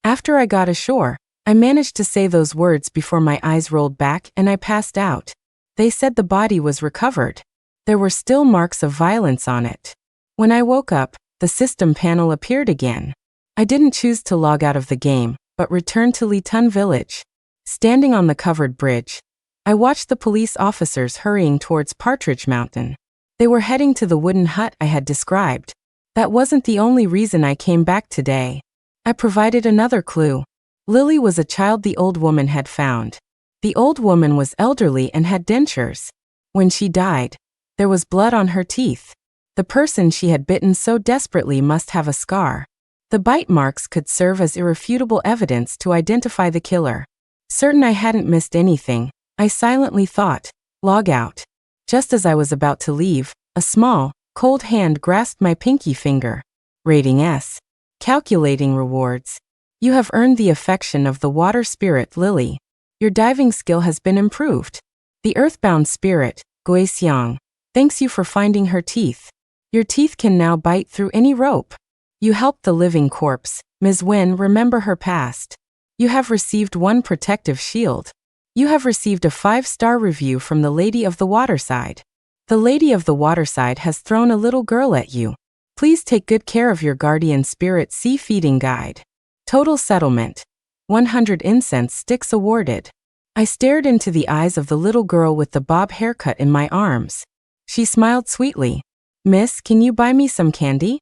After I got ashore, I managed to say those words before my eyes rolled back and I passed out. They said the body was recovered. There were still marks of violence on it. When I woke up, the system panel appeared again. I didn't choose to log out of the game, but returned to Litun village. Standing on the covered bridge, I watched the police officers hurrying towards Partridge Mountain. They were heading to the wooden hut I had described. That wasn't the only reason I came back today. I provided another clue. Lily was a child the old woman had found. The old woman was elderly and had dentures. When she died, there was blood on her teeth. The person she had bitten so desperately must have a scar. The bite marks could serve as irrefutable evidence to identify the killer. Certain I hadn't missed anything, I silently thought, log out. Just as I was about to leave, a small, cold hand grasped my pinky finger. Rating S. Calculating rewards. You have earned the affection of the water spirit Lily. Your diving skill has been improved. The earthbound spirit, Guixiang, thanks you for finding her teeth. Your teeth can now bite through any rope. You helped the living corpse, Ms. Wen, remember her past. You have received 1 protective shield. You have received a 5-star review from the Lady of the Waterside. The Lady of the Waterside has thrown a little girl at you. Please take good care of your guardian spirit. Sea feeding guide. Total settlement. 100 incense sticks awarded. I stared into the eyes of the little girl with the bob haircut in my arms. She smiled sweetly. Miss, can you buy me some candy?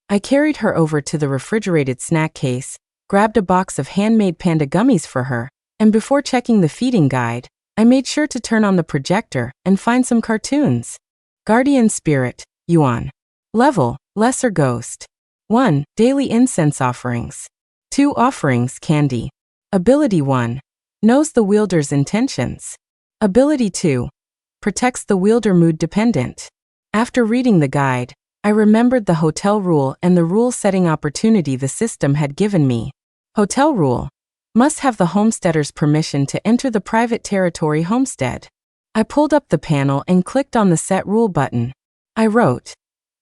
I carried her over to the refrigerated snack case, grabbed a box of handmade panda gummies for her, and before checking the feeding guide, I made sure to turn on the projector and find some cartoons. Guardian Spirit, Yuan. Level, Lesser Ghost. 1. Daily Incense Offerings. 2. Offerings, Candy. Ability 1. Knows the wielder's intentions. Ability 2. Protects the wielder mood dependent. After reading the guide, I remembered the hotel rule and the rule-setting opportunity the system had given me. Hotel rule. Must have the homesteader's permission to enter the private territory homestead. I pulled up the panel and clicked on the Set Rule button. I wrote,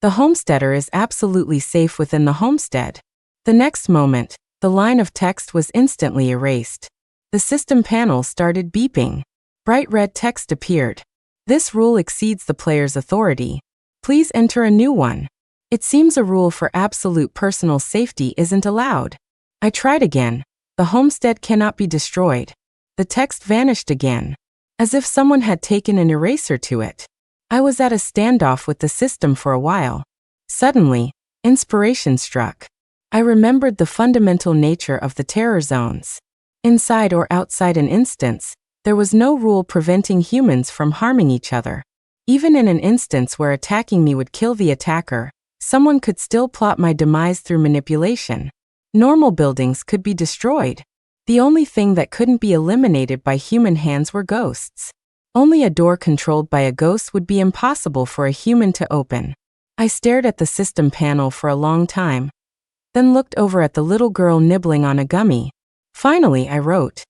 the homesteader is absolutely safe within the homestead. The next moment, the line of text was instantly erased. The system panel started beeping. Bright red text appeared. This rule exceeds the player's authority. Please enter a new one. It seems a rule for absolute personal safety isn't allowed. I tried again. The homestead cannot be destroyed. The text vanished again, as if someone had taken an eraser to it. I was at a standoff with the system for a while. Suddenly, inspiration struck. I remembered the fundamental nature of the terror zones. Inside or outside an instance, there was no rule preventing humans from harming each other. Even in an instance where attacking me would kill the attacker, someone could still plot my demise through manipulation. Normal buildings could be destroyed. The only thing that couldn't be eliminated by human hands were ghosts. Only a door controlled by a ghost would be impossible for a human to open. I stared at the system panel for a long time, then looked over at the little girl nibbling on a gummy. Finally, I wrote,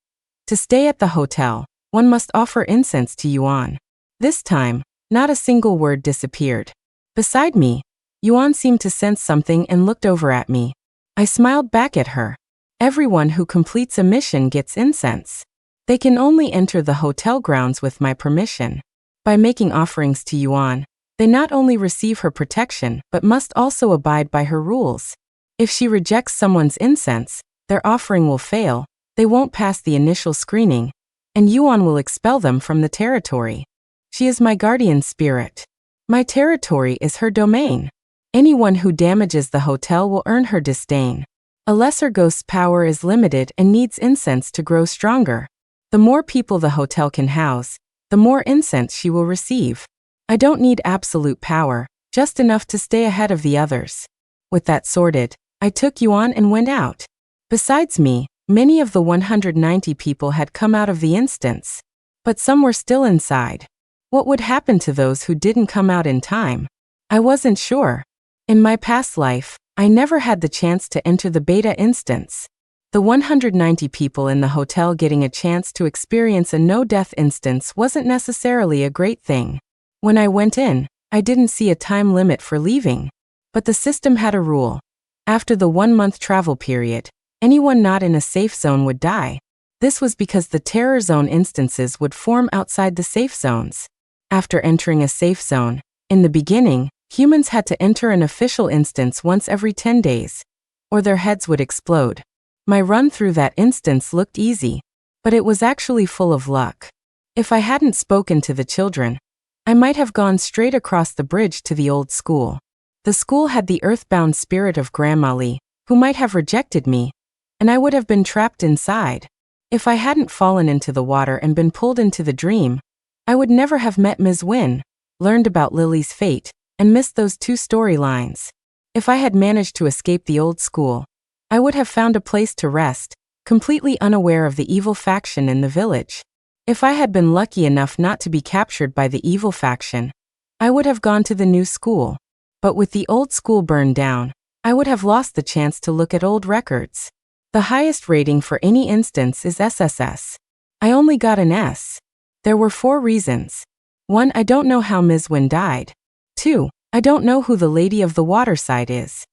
to stay at the hotel, one must offer incense to Yuan. This time, not a single word disappeared. Beside me, Yuan seemed to sense something and looked over at me. I smiled back at her. Everyone who completes a mission gets incense. They can only enter the hotel grounds with my permission. By making offerings to Yuan, they not only receive her protection but must also abide by her rules. If she rejects someone's incense, their offering will fail, they won't pass the initial screening, and Yuan will expel them from the territory. She is my guardian spirit. My territory is her domain. Anyone who damages the hotel will earn her disdain. A lesser ghost's power is limited and needs incense to grow stronger. The more people the hotel can house, the more incense she will receive. I don't need absolute power, just enough to stay ahead of the others. With that sorted, I took Yuan and went out. Besides me, many of the 190 people had come out of the instance, but some were still inside. What would happen to those who didn't come out in time? I wasn't sure. In my past life, I never had the chance to enter the beta instance. The 190 people in the hotel getting a chance to experience a no-death instance wasn't necessarily a great thing. When I went in, I didn't see a time limit for leaving. But the system had a rule. After the 1-month travel period, anyone not in a safe zone would die. This was because the terror zone instances would form outside the safe zones. After entering a safe zone, in the beginning, humans had to enter an official instance once every 10 days, or their heads would explode. My run through that instance looked easy, but it was actually full of luck. If I hadn't spoken to the children, I might have gone straight across the bridge to the old school. The school had the earthbound spirit of Grandma Lee, who might have rejected me, and I would have been trapped inside. If I hadn't fallen into the water and been pulled into the dream, I would never have met Ms. Wynne, learned about Lily's fate, and missed those 2 storylines. If I had managed to escape the old school, I would have found a place to rest, completely unaware of the evil faction in the village. If I had been lucky enough not to be captured by the evil faction, I would have gone to the new school. But with the old school burned down, I would have lost the chance to look at old records. The highest rating for any instance is SSS. I only got an S. There were 4 reasons. 1. I don't know how Ms. Wynne died. 2. I don't know who the Lady of the Waterside is.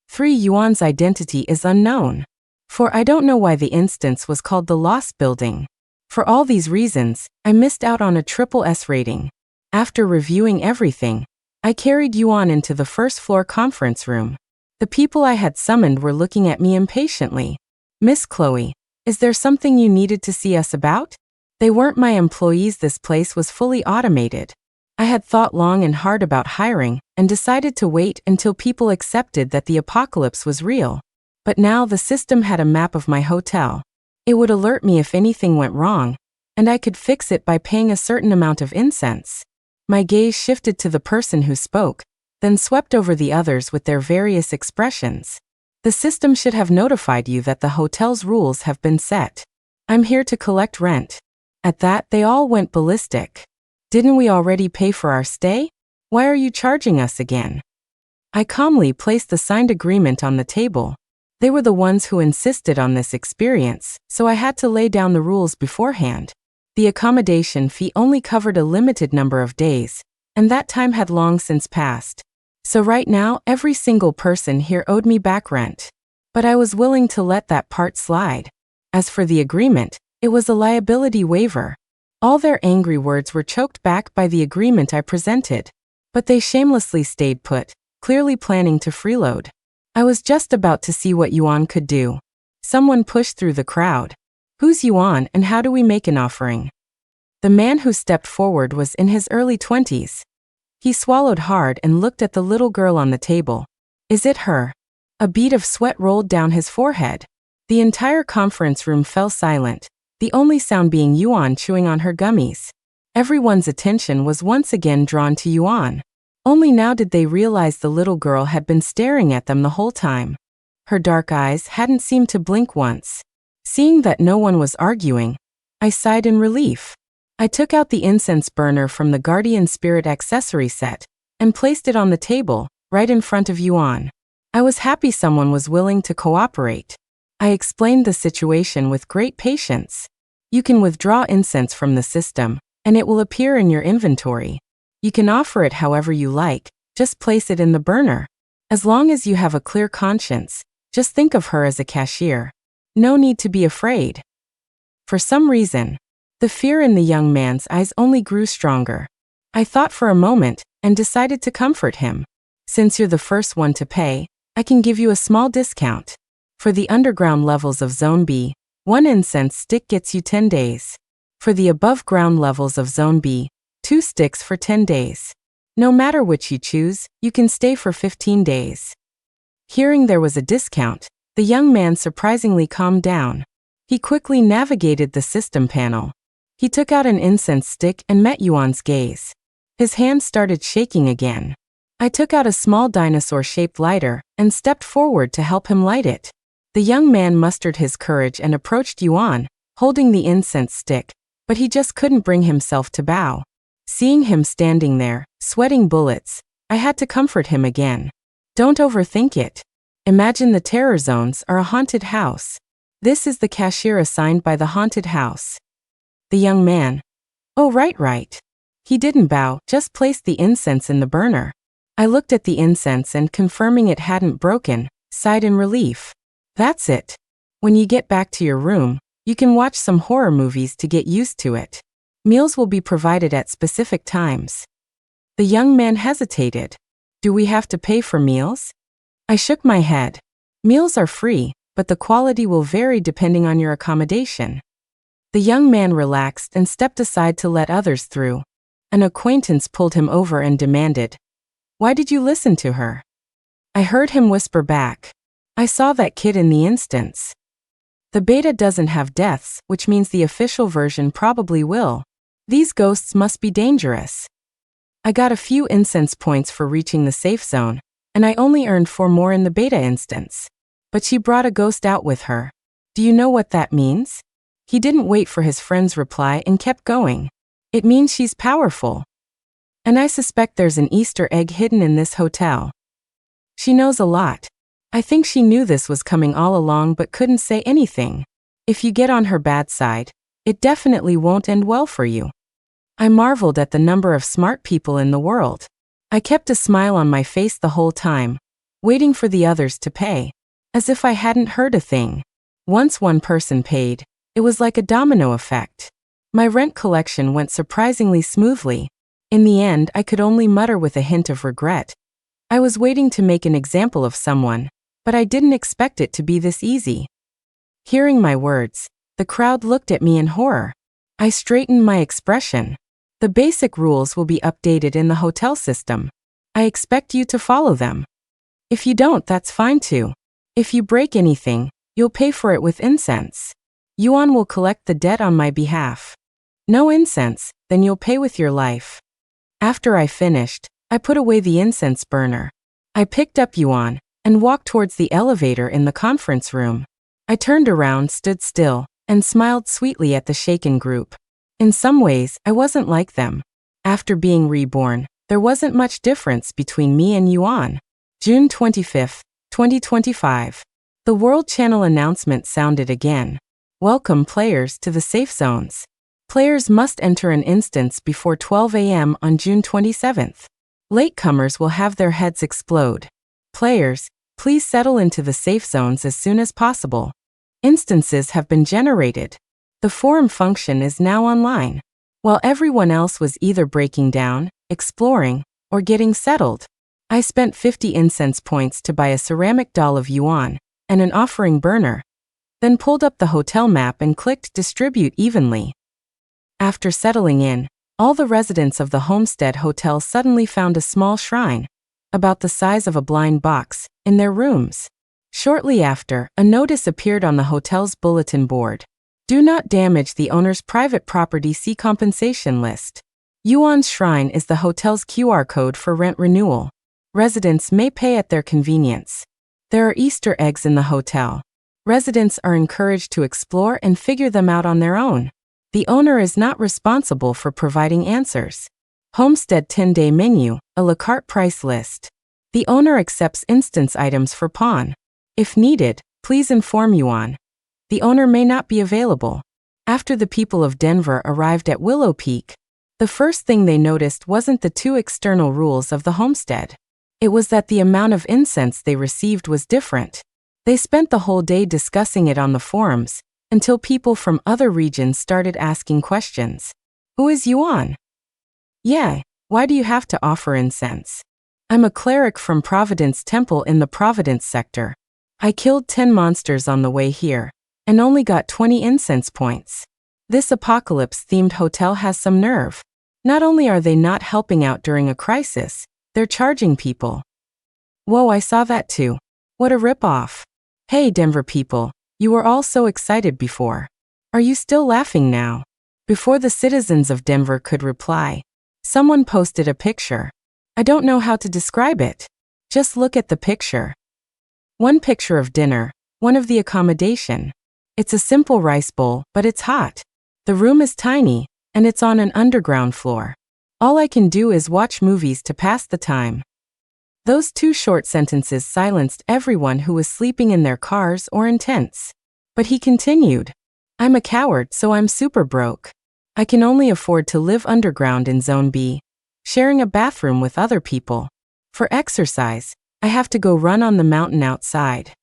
3. Yuan's identity is unknown. 4. I don't know why the instance was called the Lost Building. For all these reasons, I missed out on a triple S rating. After reviewing everything, I carried Yuan into the first-floor conference room. The people I had summoned were looking at me impatiently. Miss Chloe, is there something you needed to see us about? They weren't my employees. This place was fully automated. I had thought long and hard about hiring and decided to wait until people accepted that the apocalypse was real. But now the system had a map of my hotel. It would alert me if anything went wrong, and I could fix it by paying a certain amount of incense. My gaze shifted to the person who spoke, then swept over the others with their various expressions. The system should have notified you that the hotel's rules have been set. I'm here to collect rent. At that, they all went ballistic. Didn't we already pay for our stay? Why are you charging us again? I calmly placed the signed agreement on the table. They were the ones who insisted on this experience, so I had to lay down the rules beforehand. The accommodation fee only covered a limited number of days, and that time had long since passed. So right now, every single person here owed me back rent. But I was willing to let that part slide. As for the agreement, it was a liability waiver. All their angry words were choked back by the agreement I presented. But they shamelessly stayed put, clearly planning to freeload. I was just about to see what Yuan could do. Someone pushed through the crowd. Who's Yuan and how do we make an offering? The man who stepped forward was in his early 20s. He swallowed hard and looked at the little girl on the table. Is it her? A bead of sweat rolled down his forehead. The entire conference room fell silent, the only sound being Yuan chewing on her gummies. Everyone's attention was once again drawn to Yuan. Only now did they realize the little girl had been staring at them the whole time. Her dark eyes hadn't seemed to blink once. Seeing that no one was arguing, I sighed in relief. I took out the incense burner from the Guardian Spirit accessory set and placed it on the table, right in front of Yuan. I was happy someone was willing to cooperate. I explained the situation with great patience. You can withdraw incense from the system, and it will appear in your inventory. You can offer it however you like, just place it in the burner. As long as you have a clear conscience, just think of her as a cashier. No need to be afraid. For some reason, the fear in the young man's eyes only grew stronger. I thought for a moment and decided to comfort him. Since you're the first one to pay, I can give you a small discount. For the underground levels of Zone B, 1 incense stick gets you 10 days. For the above ground levels of Zone B, 2 sticks for 10 days. No matter which you choose, you can stay for 15 days. Hearing there was a discount, the young man surprisingly calmed down. He quickly navigated the system panel. He took out an incense stick and met Yuan's gaze. His hand started shaking again. I took out a small dinosaur-shaped lighter and stepped forward to help him light it. The young man mustered his courage and approached Yuan, holding the incense stick, but he just couldn't bring himself to bow. Seeing him standing there, sweating bullets, I had to comfort him again. Don't overthink it. Imagine the terror zones are a haunted house. This is the cashier assigned by the haunted house. The young man. Oh, right. He didn't bow, just placed the incense in the burner. I looked at the incense and confirming it hadn't broken, sighed in relief. That's it. When you get back to your room, you can watch some horror movies to get used to it. Meals will be provided at specific times. The young man hesitated. Do we have to pay for meals? I shook my head. Meals are free, but the quality will vary depending on your accommodation. The young man relaxed and stepped aside to let others through. An acquaintance pulled him over and demanded, "Why did you listen to her?" I heard him whisper back, "I saw that kid in the instance." The beta doesn't have deaths, which means the official version probably will. These ghosts must be dangerous. I got a few incense points for reaching the safe zone, and I only earned 4 more in the beta instance. But she brought a ghost out with her. Do you know what that means? He didn't wait for his friend's reply and kept going. It means she's powerful. And I suspect there's an Easter egg hidden in this hotel. She knows a lot. I think she knew this was coming all along but couldn't say anything. If you get on her bad side, it definitely won't end well for you. I marveled at the number of smart people in the world. I kept a smile on my face the whole time, waiting for the others to pay, as if I hadn't heard a thing. Once one person paid, it was like a domino effect. My rent collection went surprisingly smoothly. In the end, I could only mutter with a hint of regret. I was waiting to make an example of someone, but I didn't expect it to be this easy. Hearing my words, the crowd looked at me in horror. I straightened my expression. The basic rules will be updated in the hotel system. I expect you to follow them. If you don't, that's fine too. If you break anything, you'll pay for it with incense. Yuan will collect the debt on my behalf. No incense, then you'll pay with your life. After I finished, I put away the incense burner. I picked up Yuan and walked towards the elevator in the conference room. I turned around, stood still, and smiled sweetly at the shaken group. In some ways, I wasn't like them. After being reborn, there wasn't much difference between me and Yuan. June 25, 2025. The World Channel announcement sounded again. Welcome players to the safe zones. Players must enter an instance before 12 a.m. on June 27th. Latecomers will have their heads explode. Players, please settle into the safe zones as soon as possible. Instances have been generated. The forum function is now online. While everyone else was either breaking down, exploring, or getting settled, I spent 50 incense points to buy a ceramic doll of Yuan and an offering burner, then pulled up the hotel map and clicked Distribute Evenly. After settling in, all the residents of the Homestead Hotel suddenly found a small shrine, about the size of a blind box, in their rooms. Shortly after, a notice appeared on the hotel's bulletin board. Do not damage the owner's private property, see compensation list. Yuan's shrine is the hotel's QR code for rent renewal. Residents may pay at their convenience. There are Easter eggs in the hotel. Residents are encouraged to explore and figure them out on their own. The owner is not responsible for providing answers. Homestead 10-day menu, a la carte price list. The owner accepts instance items for pawn. If needed, please inform Yuan. The owner may not be available. After the people of Denver arrived at Willow Peak, the first thing they noticed wasn't the 2 external rules of the homestead. It was that the amount of incense they received was different. They spent the whole day discussing it on the forums, until people from other regions started asking questions. Who is Yuan? Yeah, why do you have to offer incense? I'm a cleric from Providence Temple in the Providence sector. I killed 10 monsters on the way here, and only got 20 incense points. This apocalypse-themed hotel has some nerve. Not only are they not helping out during a crisis, they're charging people. Whoa, I saw that too. What a ripoff. Hey Denver people, you were all so excited before. Are you still laughing now? Before the citizens of Denver could reply, someone posted a picture. I don't know how to describe it. Just look at the picture. One picture of dinner, one of the accommodation. It's a simple rice bowl, but it's hot. The room is tiny, and it's on an underground floor. All I can do is watch movies to pass the time. Those 2 short sentences silenced everyone who was sleeping in their cars or in tents. But he continued. I'm a coward, so I'm super broke. I can only afford to live underground in Zone B, sharing a bathroom with other people. For exercise, I have to go run on the mountain outside.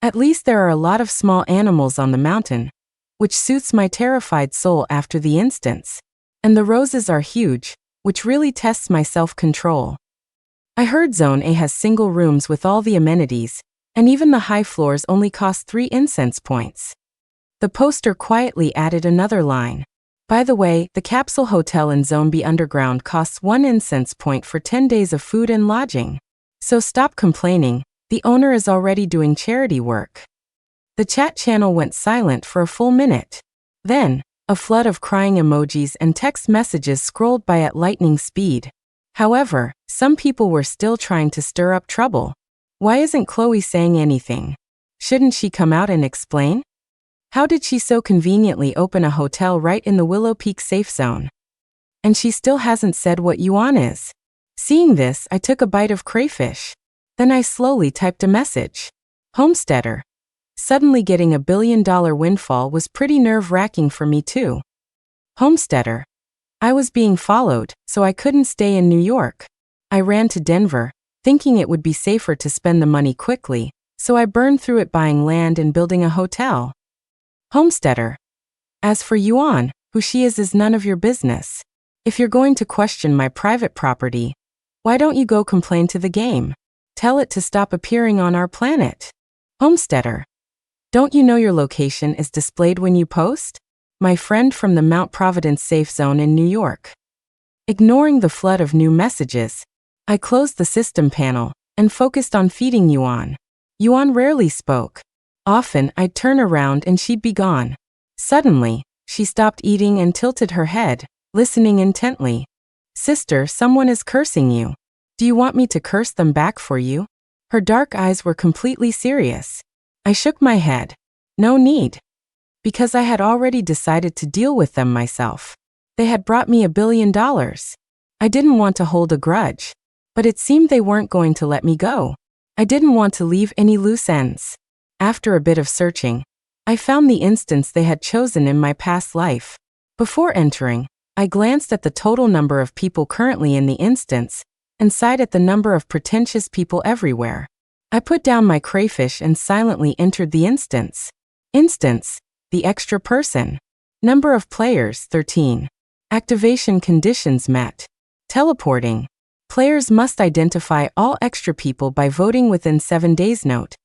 At least there are a lot of small animals on the mountain, which suits my terrified soul after the instance. And the roses are huge, which really tests my self-control. I heard Zone A has single rooms with all the amenities, and even the high floors only cost 3 incense points. The poster quietly added another line. By the way, the capsule hotel in Zone B underground costs 1 incense point for 10 days of food and lodging. So stop complaining, the owner is already doing charity work. The chat channel went silent for a full minute. Then, a flood of crying emojis and text messages scrolled by at lightning speed. However, some people were still trying to stir up trouble. Why isn't Chloe saying anything? Shouldn't she come out and explain? How did she so conveniently open a hotel right in the Willow Peak safe zone? And she still hasn't said what yuan is. Seeing this, I took a bite of crayfish. Then I slowly typed a message. Homesteader. Suddenly getting $1 billion windfall was pretty nerve-wracking for me too. Homesteader. I was being followed, so I couldn't stay in New York. I ran to Denver, thinking it would be safer to spend the money quickly, so I burned through it buying land and building a hotel. Homesteader. As for Yuan, who she is none of your business. If you're going to question my private property, why don't you go complain to the game? Tell it to stop appearing on our planet. Homesteader. Don't you know your location is displayed when you post? My friend from the Mount Providence safe zone in New York. Ignoring the flood of new messages, I closed the system panel and focused on feeding Yuan. Yuan rarely spoke. Often, I'd turn around and she'd be gone. Suddenly, she stopped eating and tilted her head, listening intently. Sister, someone is cursing you. Do you want me to curse them back for you? Her dark eyes were completely serious. I shook my head. No need. Because I had already decided to deal with them myself. They had brought me $1 billion. I didn't want to hold a grudge. But it seemed they weren't going to let me go. I didn't want to leave any loose ends. After a bit of searching, I found the instance they had chosen in my past life. Before entering, I glanced at the total number of people currently in the instance, and sighed at the number of pretentious people everywhere. I put down my crayfish and silently entered the instance. Instance, the extra person. Number of players, 13. Activation conditions met. Teleporting. Players must identify all extra people by voting within 7 days. Note.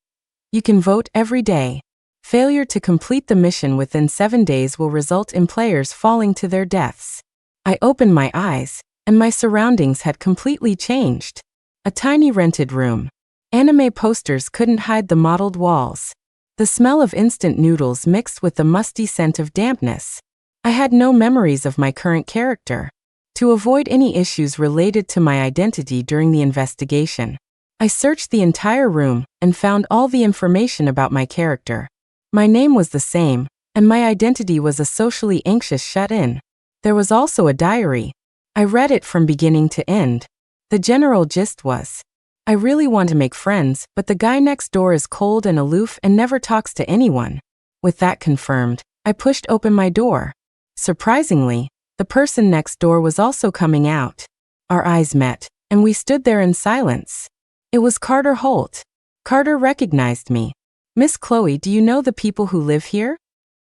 You can vote every day. Failure to complete the mission within 7 days will result in players falling to their deaths. I opened my eyes, and my surroundings had completely changed. A tiny rented room. Anime posters couldn't hide the mottled walls. The smell of instant noodles mixed with the musty scent of dampness. I had no memories of my current character. To avoid any issues related to my identity during the investigation, I searched the entire room and found all the information about my character. My name was the same, and my identity was a socially anxious shut-in. There was also a diary. I read it from beginning to end. The general gist was, I really want to make friends, but the guy next door is cold and aloof and never talks to anyone. With that confirmed, I pushed open my door. Surprisingly, the person next door was also coming out. Our eyes met, and we stood there in silence. It was Carter Holt. Carter recognized me. Miss Chloe, do you know the people who live here?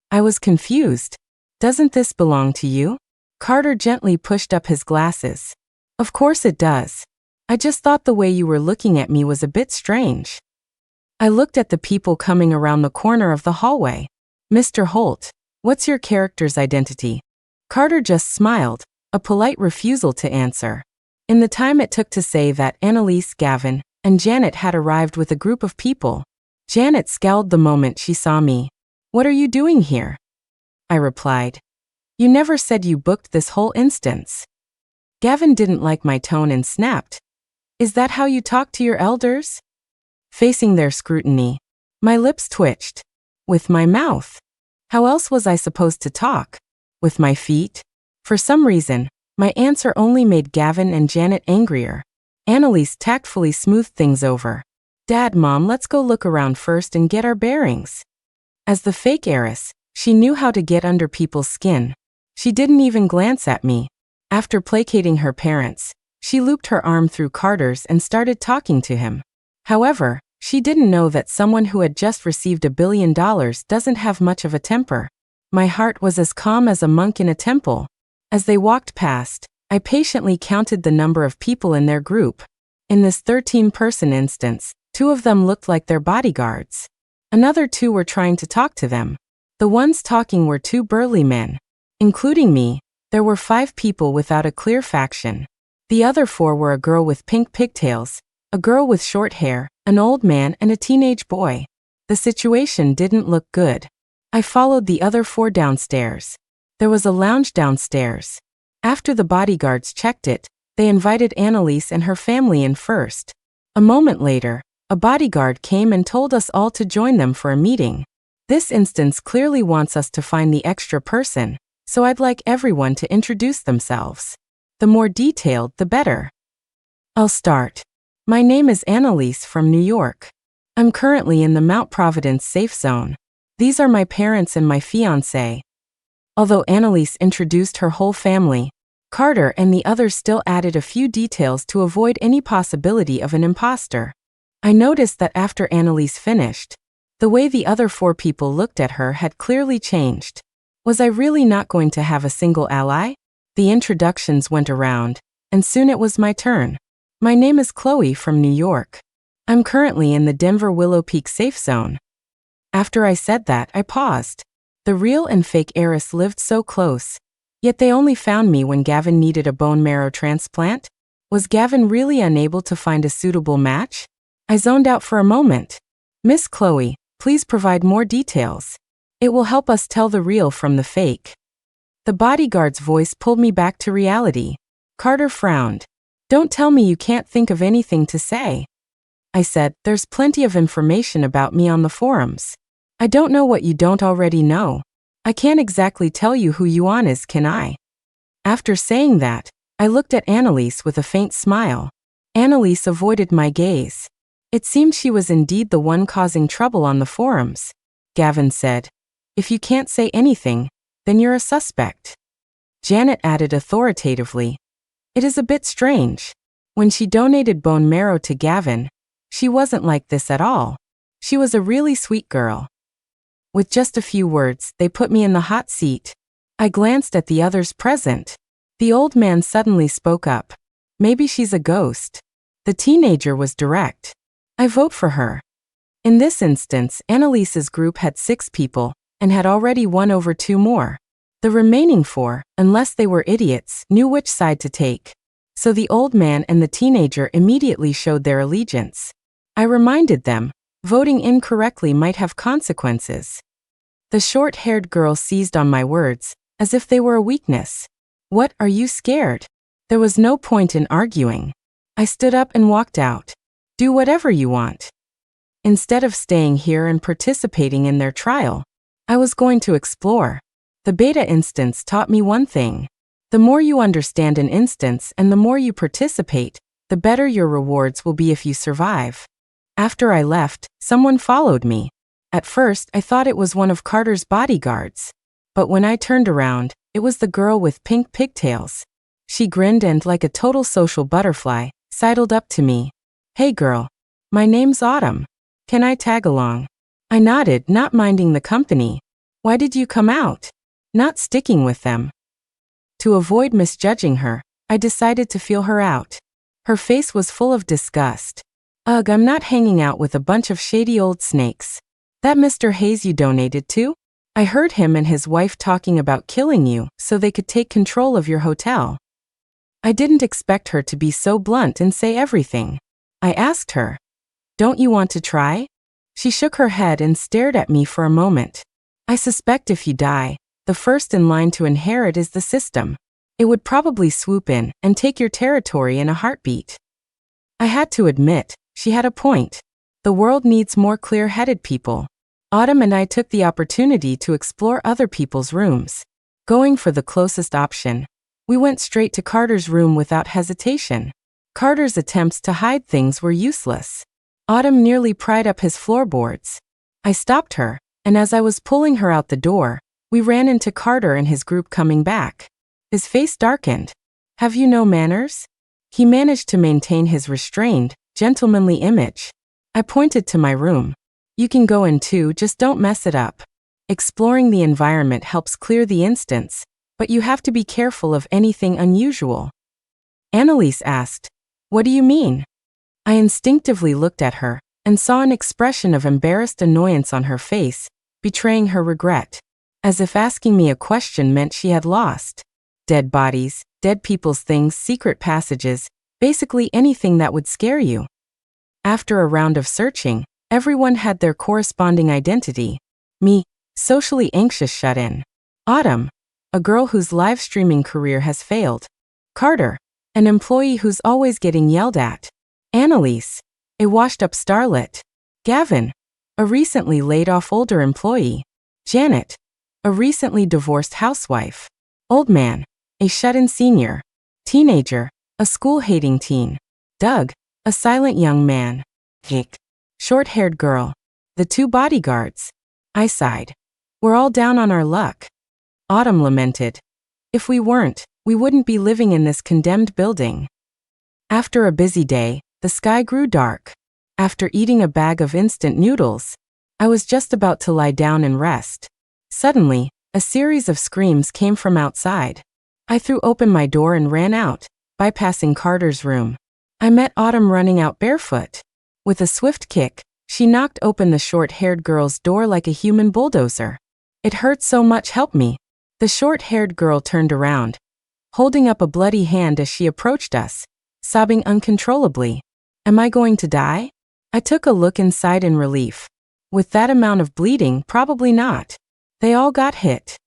I was confused. Doesn't this belong to you? Carter gently pushed up his glasses. Of course it does. I just thought the way you were looking at me was a bit strange. I looked at the people coming around the corner of the hallway. Mr. Holt, what's your character's identity? Carter just smiled, a polite refusal to answer. In the time it took to say that, Annalise, Gavin, and Janet had arrived with a group of people. Janet scowled the moment she saw me. What are you doing here? I replied. You never said you booked this whole instance. Gavin didn't like my tone and snapped. Is that how you talk to your elders? Facing their scrutiny, my lips twitched. With my mouth. How else was I supposed to talk? With my feet? For some reason, my answer only made Gavin and Janet angrier. Annalise tactfully smoothed things over. Dad, Mom, let's go look around first and get our bearings. As the fake heiress, she knew how to get under people's skin. She didn't even glance at me. After placating her parents, she looped her arm through Carter's and started talking to him. However, she didn't know that someone who had just received $1 billion doesn't have much of a temper. My heart was as calm as a monk in a temple. As they walked past, I patiently counted the number of people in their group. In this 13-person instance, 2 of them looked like their bodyguards. Another 2 were trying to talk to them. The ones talking were 2 burly men. Including me, there were 5 people without a clear faction. The other 4 were a girl with pink pigtails, a girl with short hair, an old man, and a teenage boy. The situation didn't look good. I followed the other 4 downstairs. There was a lounge downstairs. After the bodyguards checked it, they invited Annalise and her family in first. A moment later, a bodyguard came and told us all to join them for a meeting. This instance clearly wants us to find the extra person, so I'd like everyone to introduce themselves. The more detailed, the better. I'll start. My name is Annalise from New York. I'm currently in the Mount Providence safe zone. These are my parents and my fiancé. Although Annalise introduced her whole family, Carter and the others still added a few details to avoid any possibility of an imposter. I noticed that after Annalise finished, the way the other 4 people looked at her had clearly changed. Was I really not going to have a single ally? The introductions went around, and soon it was my turn. My name is Chloe from New York. I'm currently in the Denver Willow Peak safe zone. After I said that, I paused. The real and fake heiress lived so close, yet they only found me when Gavin needed a bone marrow transplant. Was Gavin really unable to find a suitable match? I zoned out for a moment. Miss Chloe, please provide more details. It will help us tell the real from the fake. The bodyguard's voice pulled me back to reality. Carter frowned. Don't tell me you can't think of anything to say. I said, there's plenty of information about me on the forums. I don't know what you don't already know. I can't exactly tell you who Yuan is, can I? After saying that, I looked at Annalise with a faint smile. Annalise avoided my gaze. It seemed she was indeed the one causing trouble on the forums. Gavin said, if you can't say anything, then you're a suspect. Janet added authoritatively, it is a bit strange. When she donated bone marrow to Gavin, she wasn't like this at all. She was a really sweet girl. With just a few words, they put me in the hot seat. I glanced at the others present. The old man suddenly spoke up. Maybe she's a ghost. The teenager was direct. I vote for her. In this instance, Annalise's group had 6 people, and had already won over 2 more. The remaining 4, unless they were idiots, knew which side to take. So the old man and the teenager immediately showed their allegiance. I reminded them, voting incorrectly might have consequences. The short-haired girl seized on my words, as if they were a weakness. What, are you scared? There was no point in arguing. I stood up and walked out. Do whatever you want. Instead of staying here and participating in their trial, I was going to explore. The beta instance taught me one thing. The more you understand an instance and the more you participate, the better your rewards will be if you survive. After I left, someone followed me. At first, I thought it was one of Carter's bodyguards. But when I turned around, it was the girl with pink pigtails. She grinned and, like a total social butterfly, sidled up to me. Hey girl. My name's Autumn. Can I tag along? I nodded, not minding the company. Why did you come out? Not sticking with them. To avoid misjudging her, I decided to feel her out. Her face was full of disgust. Ugh, I'm not hanging out with a bunch of shady old snakes. That Mr. Hayes you donated to? I heard him and his wife talking about killing you so they could take control of your hotel. I didn't expect her to be so blunt and say everything. I asked her, don't you want to try? She shook her head and stared at me for a moment. I suspect if you die, the first in line to inherit is the system. It would probably swoop in and take your territory in a heartbeat. I had to admit, she had a point. The world needs more clear-headed people. Autumn and I took the opportunity to explore other people's rooms. Going for the closest option, we went straight to Carter's room without hesitation. Carter's attempts to hide things were useless. Autumn nearly pried up his floorboards. I stopped her, and as I was pulling her out the door, we ran into Carter and his group coming back. His face darkened. Have you no manners? He managed to maintain his restrained, gentlemanly image. I pointed to my room. You can go in too, just don't mess it up. Exploring the environment helps clear the instance, but you have to be careful of anything unusual. Annalise asked, "What do you mean?" I instinctively looked at her and saw an expression of embarrassed annoyance on her face, betraying her regret, as if asking me a question meant she had lost. Dead bodies, dead people's things, secret passages, basically anything that would scare you. After a round of searching, everyone had their corresponding identity. Me, socially anxious shut-in. Autumn, a girl whose live streaming career has failed. Carter, an employee who's always getting yelled at. Annalise, a washed-up starlet. Gavin, a recently laid-off older employee. Janet, a recently divorced housewife. Old man, a shut-in senior. Teenager, a school-hating teen. Doug, a silent young man. Hick, short-haired girl. The two bodyguards. I sighed. We're all down on our luck. Autumn lamented. If we weren't, we wouldn't be living in this condemned building. After a busy day, the sky grew dark. After eating a bag of instant noodles, I was just about to lie down and rest. Suddenly, a series of screams came from outside. I threw open my door and ran out, bypassing Carter's room. I met Autumn running out barefoot. With a swift kick, she knocked open the short-haired girl's door like a human bulldozer. It hurt so much, help me. The short-haired girl turned around, holding up a bloody hand as she approached us, sobbing uncontrollably. Am I going to die? I took a look inside in relief. With that amount of bleeding, probably not. They all got hit.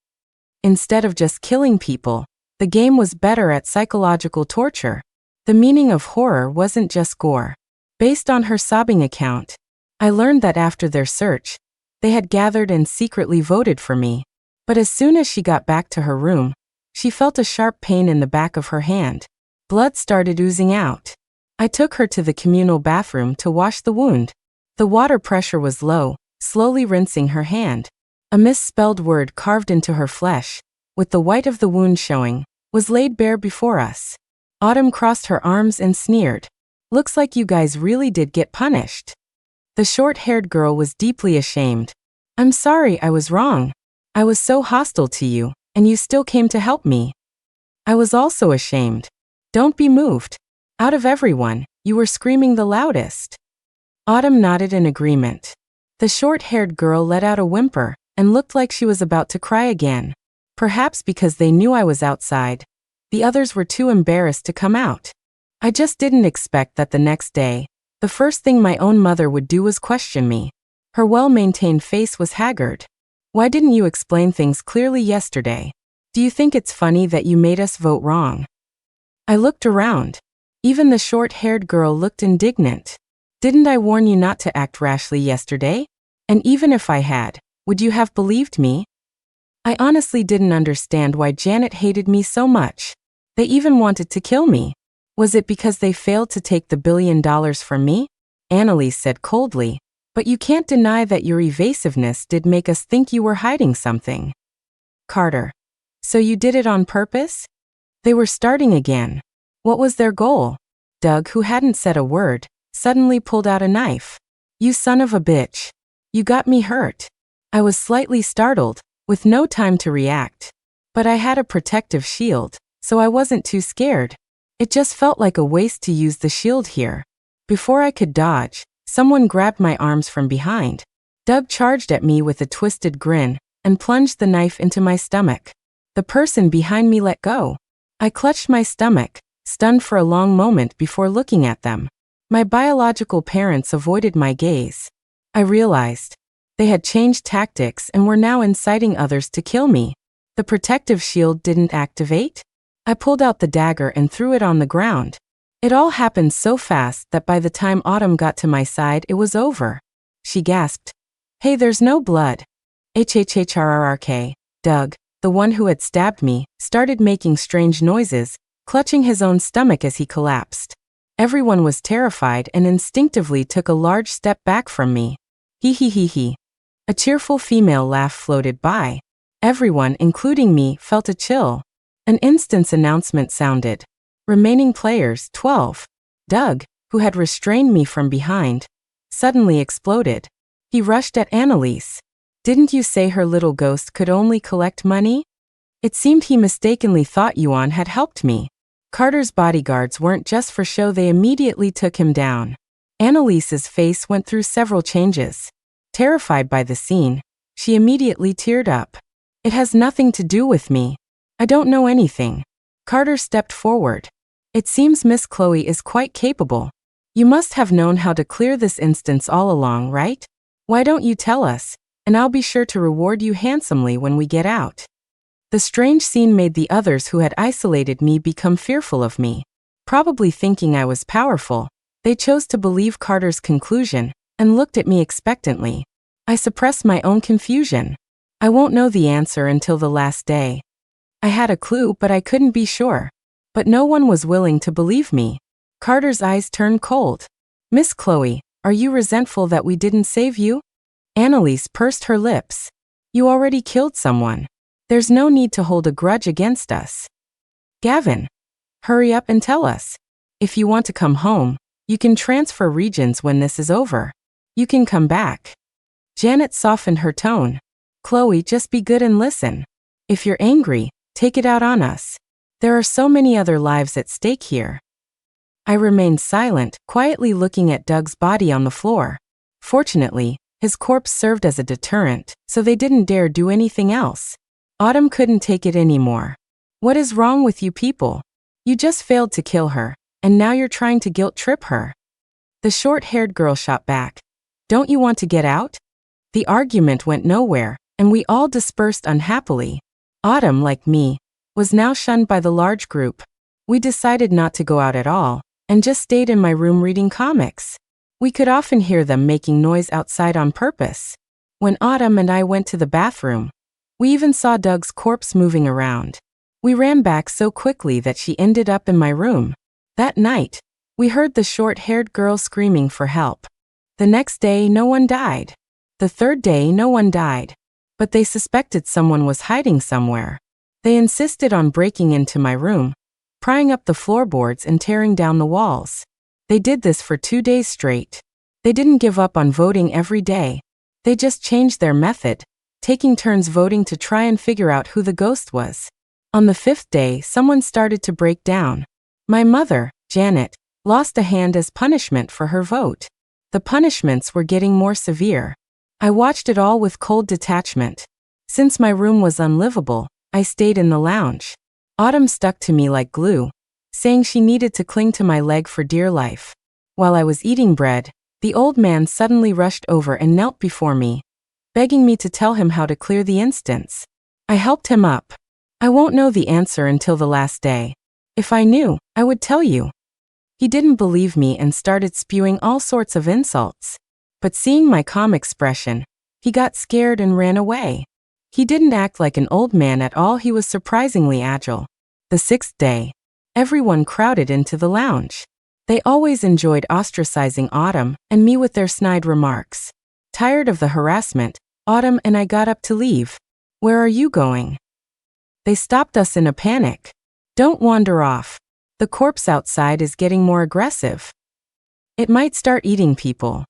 Instead of just killing people, the game was better at psychological torture. The meaning of horror wasn't just gore. Based on her sobbing account, I learned that after their search, they had gathered and secretly voted for me. But as soon as she got back to her room, she felt a sharp pain in the back of her hand. Blood started oozing out. I took her to the communal bathroom to wash the wound. The water pressure was low, slowly rinsing her hand. A misspelled word carved into her flesh, with the white of the wound showing, was laid bare before us. Autumn crossed her arms and sneered. Looks like you guys really did get punished. The short-haired girl was deeply ashamed. I'm sorry, I was wrong. I was so hostile to you, and you still came to help me. I was also ashamed. Don't be moved. Out of everyone, you were screaming the loudest. Autumn nodded in agreement. The short-haired girl let out a whimper and looked like she was about to cry again. Perhaps because they knew I was outside. The others were too embarrassed to come out. I just didn't expect that the next day, the first thing my own mother would do was question me. Her well-maintained face was haggard. Why didn't you explain things clearly yesterday? Do you think it's funny that you made us vote wrong? I looked around. Even the short-haired girl looked indignant. Didn't I warn you not to act rashly yesterday? And even if I had, would you have believed me? I honestly didn't understand why Janet hated me so much. They even wanted to kill me. Was it because they failed to take the $1 billion from me? Annalise said coldly. But you can't deny that your evasiveness did make us think you were hiding something. Carter. So you did it on purpose? They were starting again. What was their goal? Doug, who hadn't said a word, suddenly pulled out a knife. You son of a bitch. You got me hurt. I was slightly startled, with no time to react. But I had a protective shield, so I wasn't too scared. It just felt like a waste to use the shield here. Before I could dodge, someone grabbed my arms from behind. Doug charged at me with a twisted grin and plunged the knife into my stomach. The person behind me let go. I clutched my stomach, stunned for a long moment before looking at them. My biological parents avoided my gaze. I realized they had changed tactics and were now inciting others to kill me. The protective shield didn't activate? I pulled out the dagger and threw it on the ground. It all happened so fast that by the time Autumn got to my side, it was over. She gasped. Hey, there's no blood. HHHRRK. Doug, the one who had stabbed me, started making strange noises, clutching his own stomach as he collapsed. Everyone was terrified and instinctively took a large step back from me. Hee hee hee hee. A cheerful female laugh floated by. Everyone, including me, felt a chill. An instance announcement sounded. Remaining players, 12. Doug, who had restrained me from behind, suddenly exploded. He rushed at Annalise. Didn't you say her little ghost could only collect money? It seemed he mistakenly thought Yuan had helped me. Carter's bodyguards weren't just for show, they immediately took him down. Annalise's face went through several changes. Terrified by the scene, she immediately teared up. It has nothing to do with me. I don't know anything. Carter stepped forward. It seems Miss Chloe is quite capable. You must have known how to clear this instance all along, right? Why don't you tell us, and I'll be sure to reward you handsomely when we get out. The strange scene made the others who had isolated me become fearful of me. Probably thinking I was powerful, they chose to believe Carter's conclusion and looked at me expectantly. I suppressed my own confusion. I won't know the answer until the last day. I had a clue, but I couldn't be sure. But no one was willing to believe me. Carter's eyes turned cold. Miss Chloe, are you resentful that we didn't save you? Annalise pursed her lips. You already killed someone. There's no need to hold a grudge against us. Gavin, hurry up and tell us. If you want to come home, you can transfer regions when this is over. You can come back. Janet softened her tone. Chloe, just be good and listen. If you're angry, take it out on us. There are so many other lives at stake here. I remained silent, quietly looking at Doug's body on the floor. Fortunately, his corpse served as a deterrent, so they didn't dare do anything else. Autumn couldn't take it anymore. What is wrong with you people? You just failed to kill her, and now you're trying to guilt-trip her. The short-haired girl shot back. Don't you want to get out? The argument went nowhere, and we all dispersed unhappily. Autumn, like me, was now shunned by the large group. We decided not to go out at all, and just stayed in my room reading comics. We could often hear them making noise outside on purpose. When Autumn and I went to the bathroom, we even saw Doug's corpse moving around. We ran back so quickly that she ended up in my room. That night, we heard the short-haired girl screaming for help. The next day, no one died. The third day, no one died. But they suspected someone was hiding somewhere. They insisted on breaking into my room, prying up the floorboards and tearing down the walls. They did this for 2 days straight. They didn't give up on voting every day. They just changed their method, taking turns voting to try and figure out who the ghost was. On the 5th day, someone started to break down. My mother, Janet, lost a hand as punishment for her vote. The punishments were getting more severe. I watched it all with cold detachment. Since my room was unlivable, I stayed in the lounge. Autumn stuck to me like glue, saying she needed to cling to my leg for dear life. While I was eating bread, the old man suddenly rushed over and knelt before me, begging me to tell him how to clear the instance. I helped him up. I won't know the answer until the last day. If I knew, I would tell you. He didn't believe me and started spewing all sorts of insults. But seeing my calm expression, he got scared and ran away. He didn't act like an old man at all, he was surprisingly agile. The 6th day, everyone crowded into the lounge. They always enjoyed ostracizing Autumn and me with their snide remarks. Tired of the harassment, Autumn and I got up to leave. Where are you going? They stopped us in a panic. Don't wander off. The corpse outside is getting more aggressive. It might start eating people.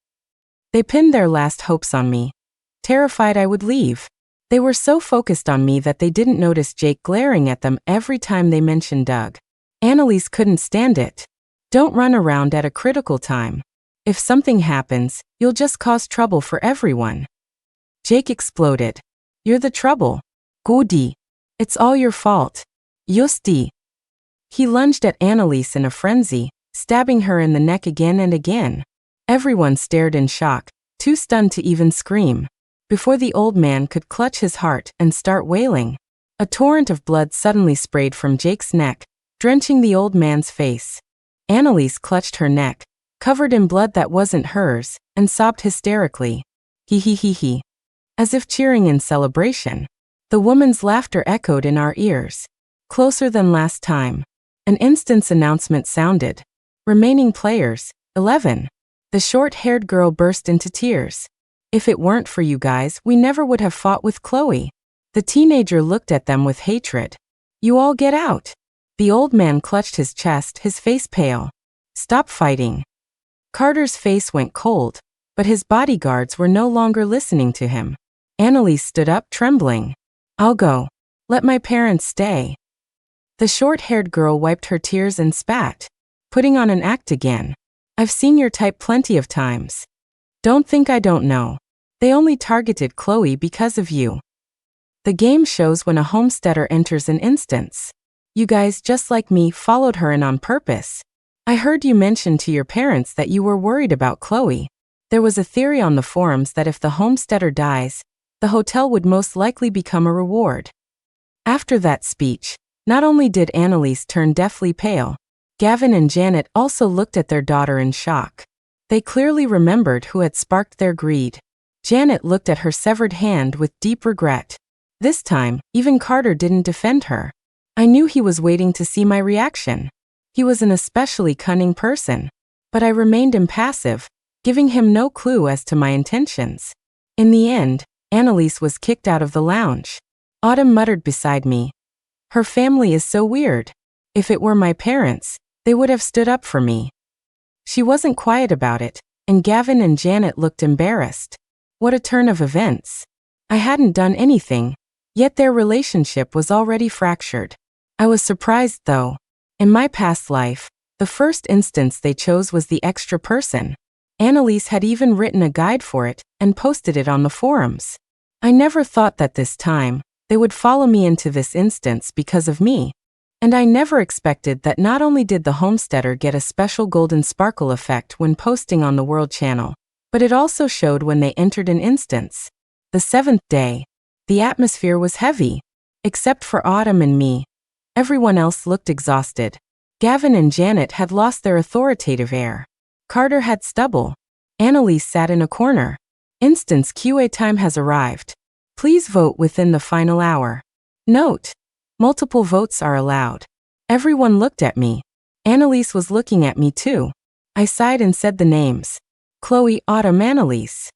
They pinned their last hopes on me, terrified I would leave. They were so focused on me that they didn't notice Jake glaring at them every time they mentioned Doug. Annalise couldn't stand it. Don't run around at a critical time. If something happens, you'll just cause trouble for everyone. Jake exploded. You're the trouble. Goody. It's all your fault. Justi. He lunged at Annalise in a frenzy, stabbing her in the neck again and again. Everyone stared in shock, too stunned to even scream. Before the old man could clutch his heart and start wailing, a torrent of blood suddenly sprayed from Jake's neck, drenching the old man's face. Annalise clutched her neck, covered in blood that wasn't hers, and sobbed hysterically. He he he he. As if cheering in celebration. The woman's laughter echoed in our ears. Closer than last time. An instance announcement sounded. Remaining players, 11. The short-haired girl burst into tears. If it weren't for you guys, we never would have fought with Chloe. The teenager looked at them with hatred. You all get out. The old man clutched his chest, his face pale. Stop fighting. Carter's face went cold. but his bodyguards were no longer listening to him. Annalise stood up, trembling. I'll go. Let my parents stay. The short-haired girl wiped her tears and spat. Putting on an act again. I've seen your type plenty of times. Don't think I don't know. They only targeted Chloe because of you. The game shows when a homesteader enters an instance. You guys, just like me, followed her in on purpose. I heard you mention to your parents that you were worried about Chloe. There was a theory on the forums that if the homesteader dies, the hotel would most likely become a reward. After that speech, not only did Annalise turn deathly pale, Gavin and Janet also looked at their daughter in shock. They clearly remembered who had sparked their greed. Janet looked at her severed hand with deep regret. This time, even Carter didn't defend her. I knew he was waiting to see my reaction. He was an especially cunning person. But I remained impassive, giving him no clue as to my intentions. In the end, Annalise was kicked out of the lounge. Autumn muttered beside me. Her family is so weird. If it were my parents, they would have stood up for me. She wasn't quiet about it, and Gavin and Janet looked embarrassed. What a turn of events. I hadn't done anything, yet their relationship was already fractured. I was surprised though. In my past life, the first instance they chose was the extra person. Annalise had even written a guide for it and posted it on the forums. I never thought that this time, they would follow me into this instance because of me. And I never expected that not only did the homesteader get a special golden sparkle effect when posting on the World Channel, but it also showed when they entered an instance. The 7th day, the atmosphere was heavy. Except for Autumn and me. Everyone else looked exhausted. Gavin and Janet had lost their authoritative air. Carter had stubble. Annalise sat in a corner. Instance QA time has arrived. Please vote within the final hour. Note: multiple votes are allowed. Everyone looked at me. Annalise was looking at me too. I sighed and said the names. Chloe, Autumn, Annalise.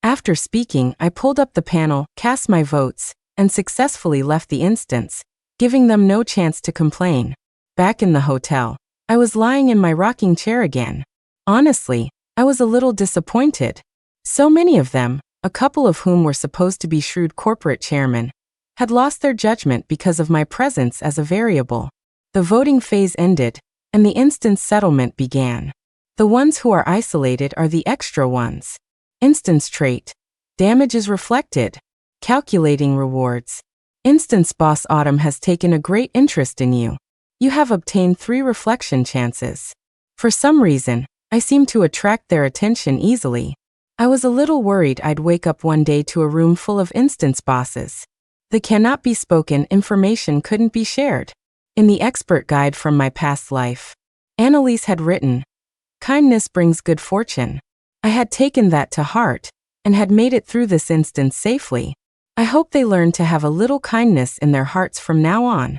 After speaking, I pulled up the panel, cast my votes, and successfully left the instance, giving them no chance to complain. Back in the hotel, I was lying in my rocking chair again. Honestly, I was a little disappointed. So many of them, a couple of whom were supposed to be shrewd corporate chairmen, had lost their judgment because of my presence as a variable. The voting phase ended, and the instance settlement began. The ones who are isolated are the extra ones. Instance trait. Damage is reflected. Calculating rewards. Instance boss Autumn has taken a great interest in you. You have obtained 3 reflection chances. For some reason, I seem to attract their attention easily. I was a little worried I'd wake up one day to a room full of instance bosses. The cannot be spoken information couldn't be shared. In the expert guide from my past life, Annalise had written, "Kindness brings good fortune." I had taken that to heart, and had made it through this instance safely. I hope they learn to have a little kindness in their hearts from now on.